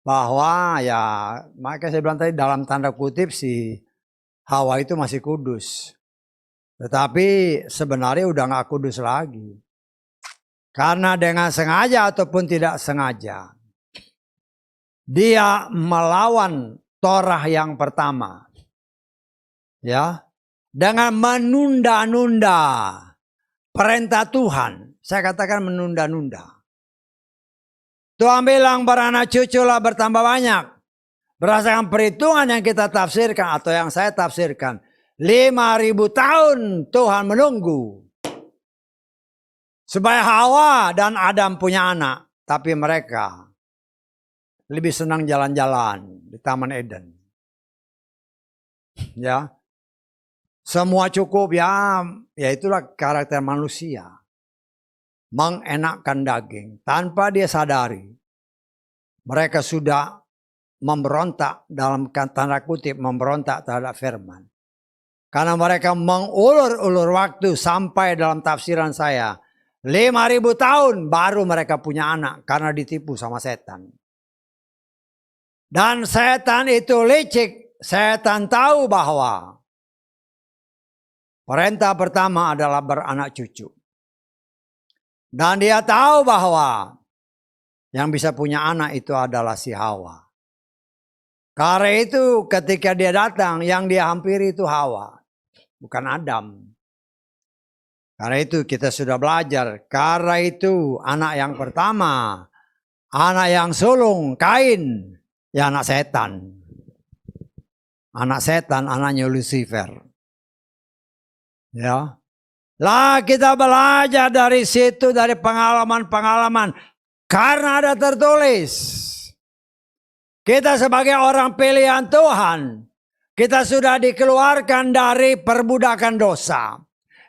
Bahwa ya makanya saya bilang tadi dalam tanda kutip si Hawa itu masih kudus. Tetapi sebenarnya udah gak kudus lagi. Karena dengan sengaja ataupun tidak sengaja. Dia melawan Torah yang pertama. Ya. Dengan menunda-nunda perintah Tuhan. Saya katakan menunda-nunda. Tuhan bilang beranak cuculah bertambah banyak. Berdasarkan perhitungan yang kita tafsirkan atau yang saya tafsirkan. 5.000 tahun Tuhan menunggu. Supaya Hawa dan Adam punya anak. Tapi mereka lebih senang jalan-jalan di Taman Eden. Ya. Semua cukup ya itulah karakter manusia. Mengenakkan daging. Tanpa dia sadari. Mereka sudah memberontak dalam tanda kutip memberontak terhadap firman. Karena mereka mengulur-ulur waktu sampai dalam tafsiran saya. 5.000 tahun baru mereka punya anak karena ditipu sama setan. Dan setan itu licik. Setan tahu bahwa perintah pertama adalah beranak cucu. Dan dia tahu bahwa yang bisa punya anak itu adalah si Hawa. Karena itu ketika dia datang yang dia hampiri itu Hawa. Bukan Adam. Karena itu kita sudah belajar. Karena itu anak yang pertama Anak yang sulung, Kain, ya anak setan. Anak setan, anaknya Lucifer. Ya. Lah kita belajar dari situ, dari pengalaman-pengalaman. Karena ada tertulis. Kita sebagai orang pilihan Tuhan. Kita sudah dikeluarkan dari perbudakan dosa.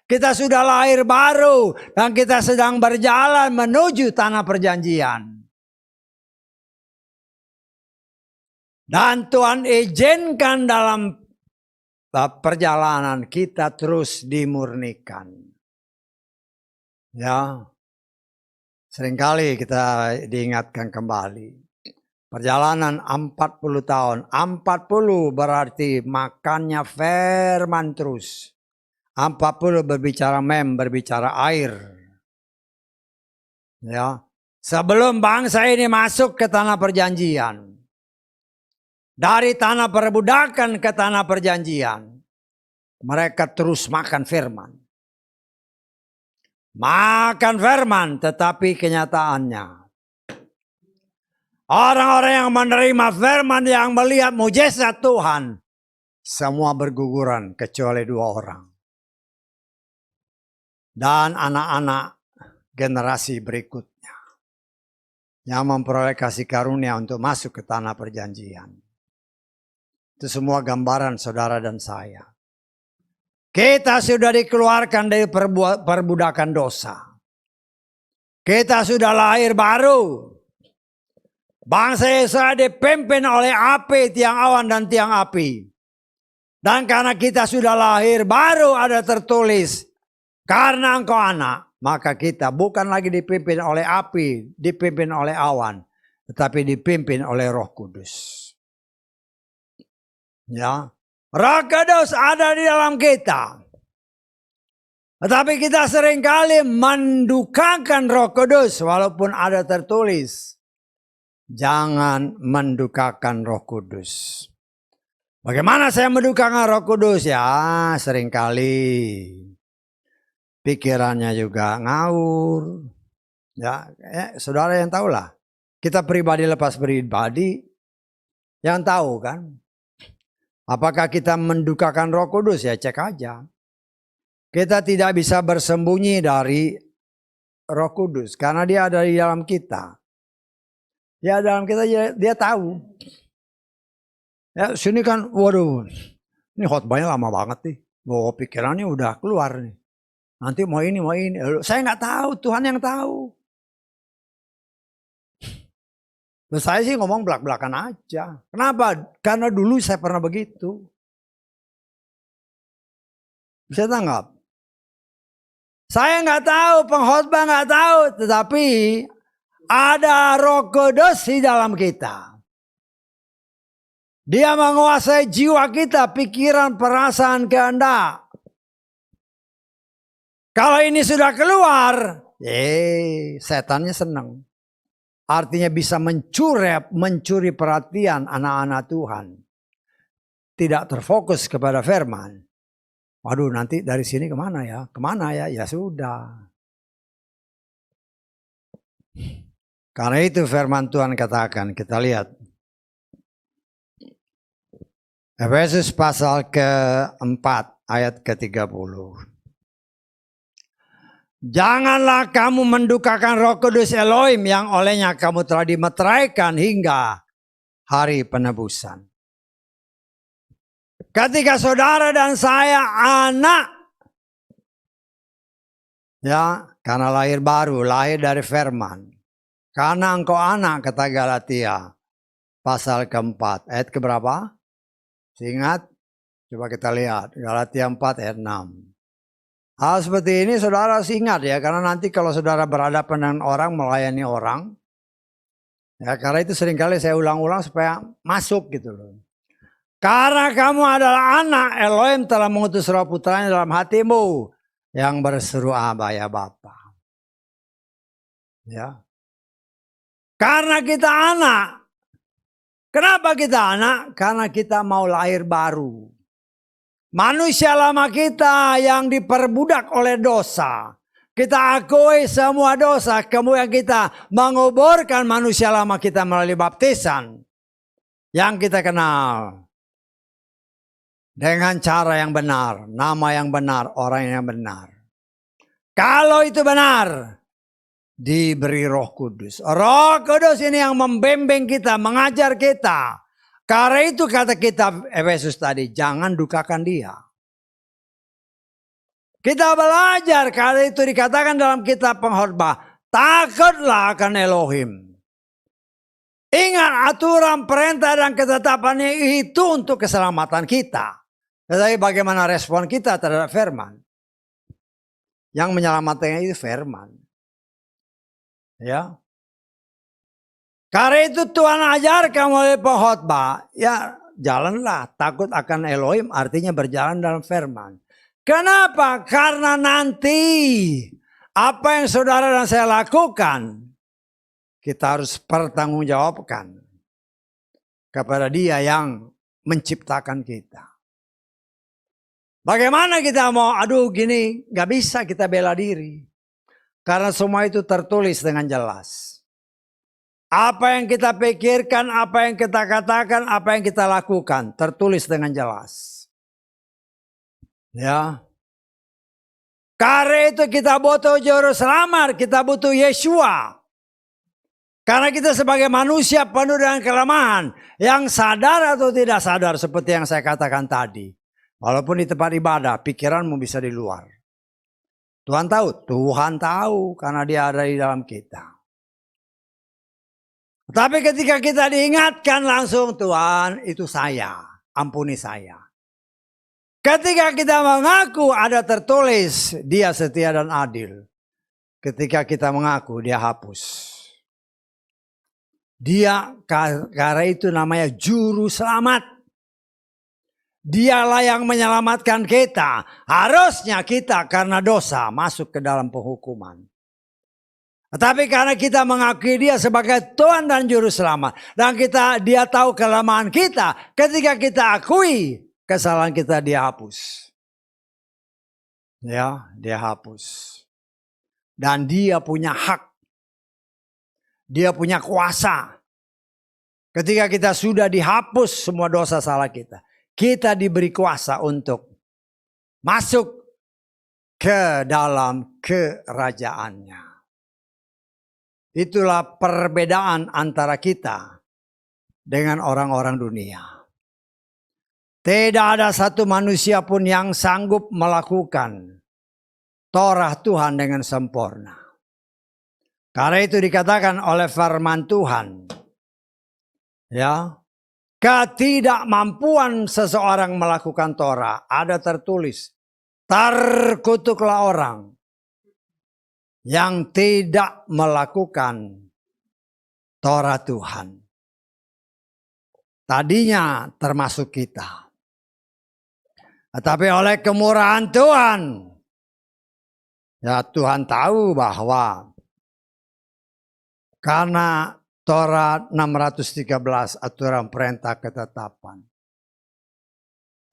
Kita sudah lahir baru. Dan kita sedang berjalan menuju tanah perjanjian. Dan Tuhan izinkan dalam perjalanan kita terus dimurnikan. Ya, seringkali kita diingatkan kembali. Perjalanan 40 tahun. 40 berarti makannya firman terus. 40 berbicara berbicara air. Ya, sebelum bangsa ini masuk ke tanah perjanjian. Dari tanah perbudakan ke tanah perjanjian. Mereka terus makan firman. Makan firman, tetapi kenyataannya. Orang-orang yang menerima firman, yang melihat mujizat Tuhan. Semua berguguran kecuali 2 orang. Dan anak-anak generasi berikutnya. Yang memperoleh kasih karunia untuk masuk ke tanah perjanjian. Itu semua gambaran saudara dan saya. Kita sudah dikeluarkan dari perbudakan dosa. Kita sudah lahir baru. Bangsa Israel dipimpin oleh api, tiang awan dan tiang api. Dan karena kita sudah lahir baru ada tertulis. Karena engkau anak, maka kita bukan lagi dipimpin oleh api, dipimpin oleh awan. Tetapi dipimpin oleh Roh Kudus. Ya, Roh Kudus ada di dalam kita. Tetapi kita seringkali mendukakan Roh Kudus walaupun ada tertulis. Jangan mendukakan Roh Kudus. Bagaimana saya mendukakan Roh Kudus? Ya, seringkali pikirannya juga ngawur. Ya, saudara yang tahu lah. Kita pribadi lepas pribadi yang tahu kan. Apakah kita mendukakan Roh Kudus? Ya cek aja. Kita tidak bisa bersembunyi dari Roh Kudus. Karena dia ada di dalam kita. Ya dalam kita dia tahu. Ya sini kan waduh. Ini khotbahnya lama banget nih. Bahwa pikirannya udah keluar nih. Nanti mau ini. Saya nggak tahu. Tuhan yang tahu. Terus saya sih ngomong belak-belakan aja. Kenapa? Karena dulu saya pernah begitu. Bisa tanggap? Saya nggak tahu, pengkhotbah nggak tahu. Tetapi ada Roh Kudus di dalam kita. Dia menguasai jiwa kita, pikiran, perasaan, kehendak. Kalau ini sudah keluar, setannya senang. Artinya bisa mencuri perhatian anak-anak Tuhan. Tidak terfokus kepada firman. Waduh nanti dari sini kemana ya? Kemana ya? Ya sudah. Karena itu firman Tuhan katakan, kita lihat. Efesus pasal ke-4 ayat ke-30. Janganlah kamu mendukakan Roh Kudus Elohim yang olehnya kamu telah dimeteraikan hingga hari penebusan. Ketika saudara dan saya anak, ya karena lahir baru, lahir dari firman. Karena engkau anak, kata Galatia pasal ke-4 ayat keberapa? Ingat? Coba kita lihat Galatia 4 ayat 6. Hal seperti ini saudara harus ingat ya. Karena nanti kalau saudara berhadapan dengan orang, melayani orang. Ya karena itu seringkali saya ulang-ulang supaya masuk gitu loh. Karena kamu adalah anak, Elohim telah mengutus Roh Putranya dalam hatimu. Yang berseru Aba ya Bapa. Ya. Karena kita anak. Kenapa kita anak? Karena kita mau lahir baru. Manusia lama kita yang diperbudak oleh dosa. kita akui semua dosa, kemudian kita menguburkan manusia lama kita melalui baptisan yang kita kenal dengan cara yang benar, nama yang benar, orang yang benar. Kalau itu benar, diberi Roh Kudus. Roh Kudus ini yang membimbing kita, mengajar kita. Karena itu kata kitab Efesus tadi, jangan dukakan dia. Kita belajar, karena itu dikatakan dalam kitab pengkhotbah, takutlah akan Elohim. Ingat aturan, perintah, dan ketetapannya itu untuk keselamatan kita. Tetapi bagaimana respon kita terhadap firman? Yang menyelamatkan itu firman. Ya. Karena itu Tuhan ajarkan melalui pengkhotbah, ya jalanlah takut akan Elohim, artinya berjalan dalam firman. Kenapa? Karena nanti apa yang saudara dan saya lakukan, kita harus pertanggungjawabkan kepada Dia yang menciptakan kita. Bagaimana kita mau, aduh gini, gak bisa kita bela diri. Karena semua itu tertulis dengan jelas. Apa yang kita pikirkan, apa yang kita katakan, apa yang kita lakukan, tertulis dengan jelas. Ya, karena itu kita butuh juru selamat, kita butuh Yeshua. Karena kita sebagai manusia penuh dengan kelemahan, yang sadar atau tidak sadar seperti yang saya katakan tadi. Walaupun di tempat ibadah, pikiranmu bisa di luar. Tuhan tahu karena Dia ada di dalam kita. Tapi ketika kita diingatkan langsung, Tuhan itu saya, ampuni saya. Ketika kita mengaku ada tertulis Dia setia dan adil. Ketika kita mengaku Dia hapus. Dia karena itu namanya juru selamat. Dialah yang menyelamatkan kita. Harusnya kita karena dosa masuk ke dalam penghukuman. Tetapi karena kita mengakui Dia sebagai Tuhan dan juru selamat. Dan Dia tahu kelemahan kita. Ketika kita akui, kesalahan kita Dia hapus. Ya, Dia hapus. Dan Dia punya hak. Dia punya kuasa. Ketika kita sudah dihapus semua dosa salah kita, kita diberi kuasa untuk masuk ke dalam kerajaannya. Itulah perbedaan antara kita dengan orang-orang dunia. Tidak ada satu manusia pun yang sanggup melakukan Torah Tuhan dengan sempurna. Karena itu dikatakan oleh firman Tuhan, ya, ketidakmampuan seseorang melakukan Torah ada tertulis, terkutuklah orang yang tidak melakukan Torah Tuhan. Tadinya termasuk kita. Tetapi oleh kemurahan Tuhan, ya Tuhan tahu bahwa karena Torah 613 aturan perintah ketetapan,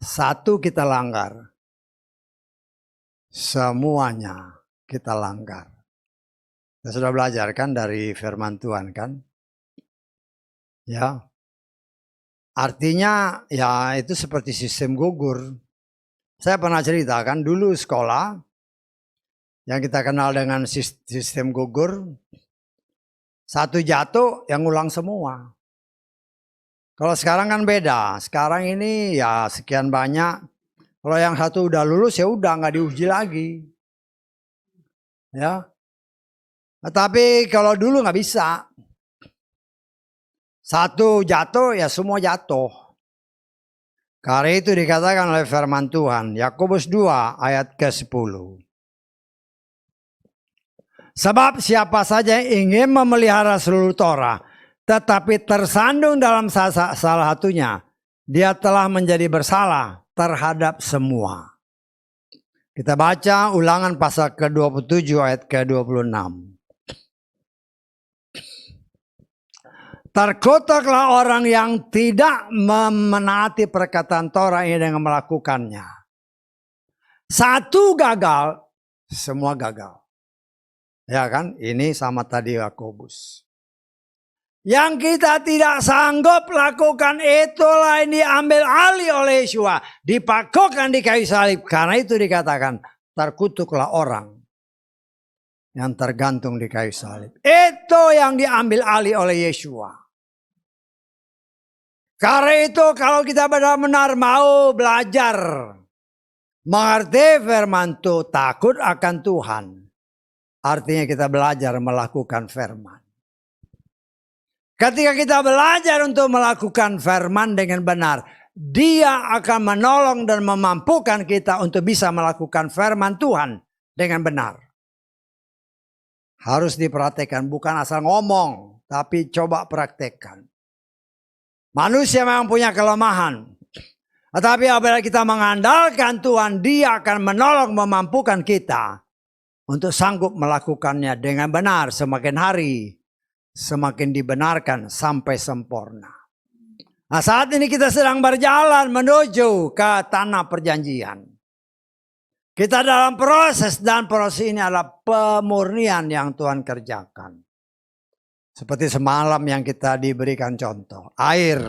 satu kita langgar, semuanya kita langgar. Kita sudah belajar kan dari firman Tuhan kan? Ya. Artinya ya itu seperti sistem gugur. Saya pernah ceritakan dulu sekolah yang kita kenal dengan sistem gugur. Satu jatuh yang ulang semua. Kalau sekarang kan beda. Sekarang ini ya sekian banyak. Kalau yang satu udah lulus ya udah nggak diuji lagi. Ya. Tapi kalau dulu nggak bisa. Satu jatuh ya semua jatuh. Karena itu dikatakan oleh firman Tuhan. Yakobus 2 ayat ke-10. Sebab siapa saja yang ingin memelihara seluruh Torah, tetapi tersandung dalam salah satunya, dia telah menjadi bersalah terhadap semua. Kita baca Ulangan pasal ke-27 ayat ke-26. Terkutuklah orang yang tidak memenuhi perkataan Torah ini dengan melakukannya. Satu gagal, semua gagal. Ya kan, ini sama tadi Yakobus. Yang kita tidak sanggup lakukan itulah ini diambil alih oleh Yeshua. Dipakukan di kayu salib. Karena itu dikatakan terkutuklah orang yang tergantung di kayu salib. Itu yang diambil alih oleh Yeshua. Karena itu kalau kita benar-benar mau belajar mengerti firman Tuhan, takut akan Tuhan. Artinya kita belajar melakukan firman. Ketika kita belajar untuk melakukan firman dengan benar, Dia akan menolong dan memampukan kita untuk bisa melakukan firman Tuhan dengan benar. Harus diperhatikan, bukan asal ngomong, tapi coba praktekkan. Manusia memang punya kelemahan. Tetapi apabila kita mengandalkan Tuhan, Dia akan menolong memampukan kita untuk sanggup melakukannya dengan benar. Semakin hari, semakin dibenarkan sampai sempurna. Nah, saat ini kita sedang berjalan menuju ke tanah perjanjian. Kita dalam proses, dan proses ini adalah pemurnian yang Tuhan kerjakan. Seperti semalam yang kita diberikan contoh, air.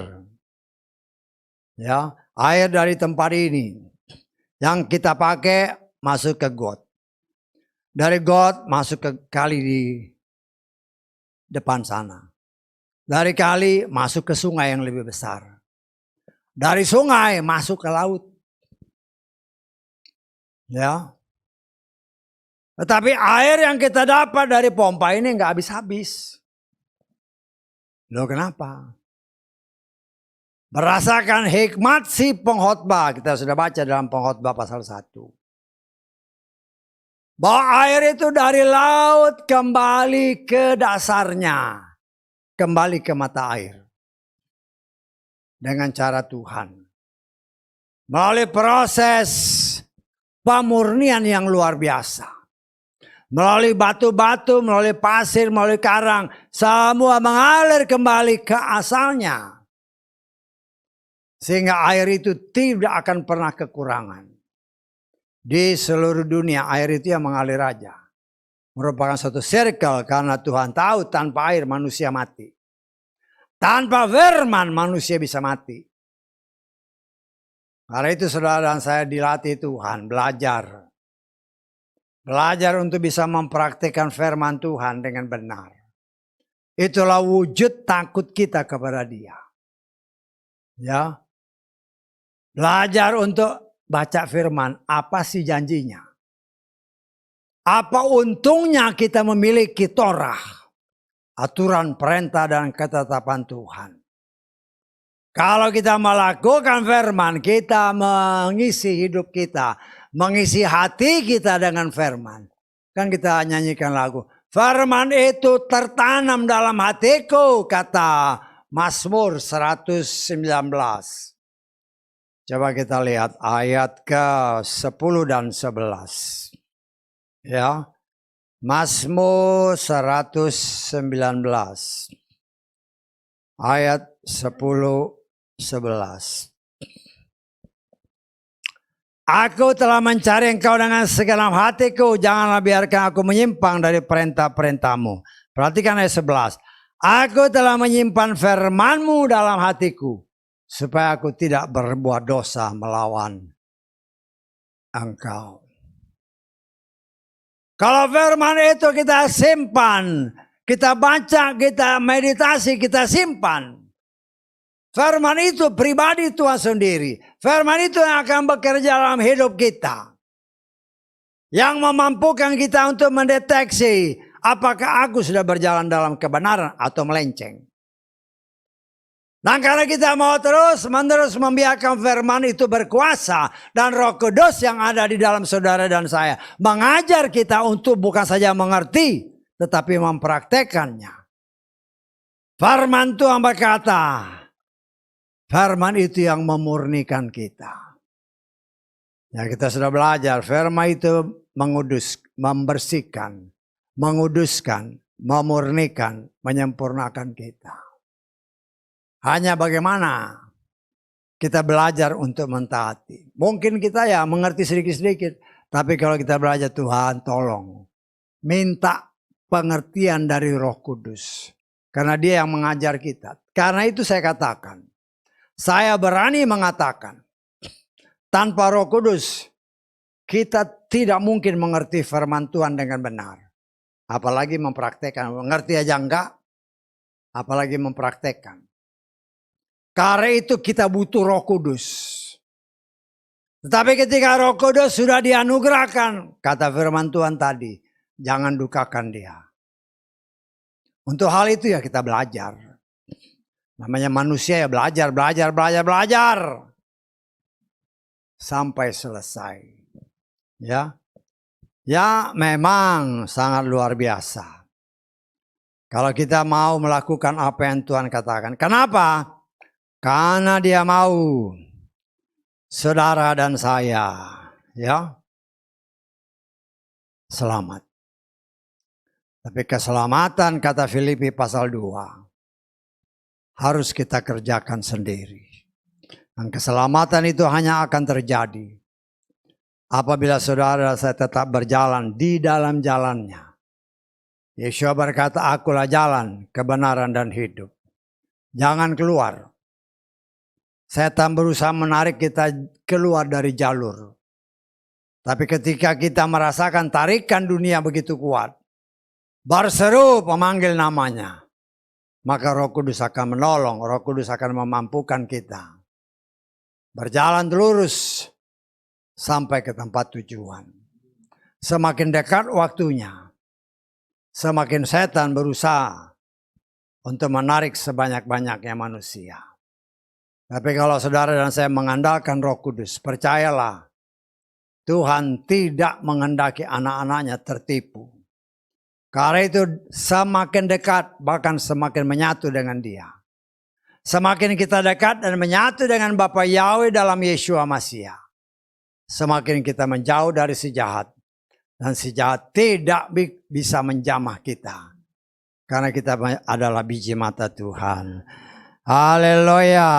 Ya, air dari tempat ini yang kita pakai masuk ke got. Dari got masuk ke kali di depan sana. Dari kali masuk ke sungai yang lebih besar. Dari sungai masuk ke laut. Ya. Tetapi air yang kita dapat dari pompa ini nggak habis-habis. Loh kenapa? Berdasarkan hikmat si pengkhotbah, kita sudah baca dalam pengkhotbah pasal 1. Bahwa air itu dari laut kembali ke dasarnya. Kembali ke mata air. Dengan cara Tuhan. Melalui proses pemurnian yang luar biasa. Melalui batu-batu, melalui pasir, melalui karang. Semua mengalir kembali ke asalnya. Sehingga air itu tidak akan pernah kekurangan. Di seluruh dunia air itu yang mengalir aja. Merupakan suatu circle karena Tuhan tahu tanpa air manusia mati. Tanpa firman manusia bisa mati. Karena itu saudara dan saya dilatih Tuhan belajar. Belajar untuk bisa mempraktikkan firman Tuhan dengan benar. Itulah wujud takut kita kepada Dia. Ya. Belajar untuk baca firman, apa sih janjinya? Apa untungnya kita memiliki Torah, aturan, perintah, dan ketetapan Tuhan. Kalau kita melakukan firman, kita mengisi hidup kita, mengisi hati kita dengan firman. Kan kita nyanyikan lagu, firman itu tertanam dalam hatiku, kata Mazmur 119. Coba kita lihat ayat ke-10 dan 11. Ya. Mazmur 119. Ayat 10, 11. Aku telah mencari Engkau dengan segenap hatiku. Janganlah biarkan aku menyimpang dari perintah-perintahmu. Perhatikan ayat 11. Aku telah menyimpan firman-Mu dalam hatiku. Supaya aku tidak berbuat dosa melawan Engkau. Kalau firman itu kita simpan, kita baca, kita meditasi, kita simpan. Firman itu pribadi Tuhan sendiri. Firman itu yang akan bekerja dalam hidup kita. Yang memampukan kita untuk mendeteksi apakah aku sudah berjalan dalam kebenaran atau melenceng. Dan karena kita mau terus-menerus membiarkan firman itu berkuasa. Dan Roh Kudus yang ada di dalam saudara dan saya. Mengajar kita untuk bukan saja mengerti. Tetapi mempraktekannya. Firman Tuhan berkata. Firman itu yang memurnikan kita. Ya kita sudah belajar. Firman itu membersihkan. Menguduskan. Memurnikan. Menyempurnakan kita. Hanya bagaimana kita belajar untuk mentaati. Mungkin kita ya mengerti sedikit-sedikit. Tapi kalau kita belajar Tuhan tolong. Minta pengertian dari Roh Kudus. Karena dia yang mengajar kita. Karena itu saya katakan, saya berani mengatakan, tanpa Roh Kudus, kita tidak mungkin mengerti firman Tuhan dengan benar. Apalagi mempraktekkan. Mengerti aja enggak, apalagi mempraktekkan. Karena itu kita butuh Roh Kudus. Tetapi ketika Roh Kudus sudah dianugerahkan, kata firman Tuhan tadi, jangan dukakan dia. Untuk hal itu ya kita belajar. Namanya manusia ya belajar. Sampai selesai. Ya memang sangat luar biasa. Kalau kita mau melakukan apa yang Tuhan katakan. Kenapa? Karena dia mau. Saudara dan saya, ya, selamat. Tapi keselamatan, kata Filipi pasal 2, harus kita kerjakan sendiri. Dan keselamatan itu hanya akan terjadi apabila saudara saya tetap berjalan di dalam jalannya. Yesus berkata, akulah jalan, kebenaran dan hidup. Jangan keluar. Setan berusaha menarik kita keluar dari jalur. Tapi ketika kita merasakan tarikan dunia begitu kuat, berseru memanggil namanya, maka Roh Kudus akan menolong, Roh Kudus akan memampukan kita berjalan lurus sampai ke tempat tujuan. Semakin dekat waktunya, semakin setan berusaha untuk menarik sebanyak-banyaknya manusia. Tapi kalau saudara dan saya mengandalkan Roh Kudus, percayalah, Tuhan tidak menghendaki anak-anaknya tertipu. Karena itu semakin dekat, bahkan semakin menyatu dengan Dia. Semakin kita dekat dan menyatu dengan Bapa Yahweh dalam Yeshua Masiah, semakin kita menjauh dari si jahat. Dan si jahat tidak bisa menjamah kita. Karena kita adalah biji mata Tuhan. Haleluya.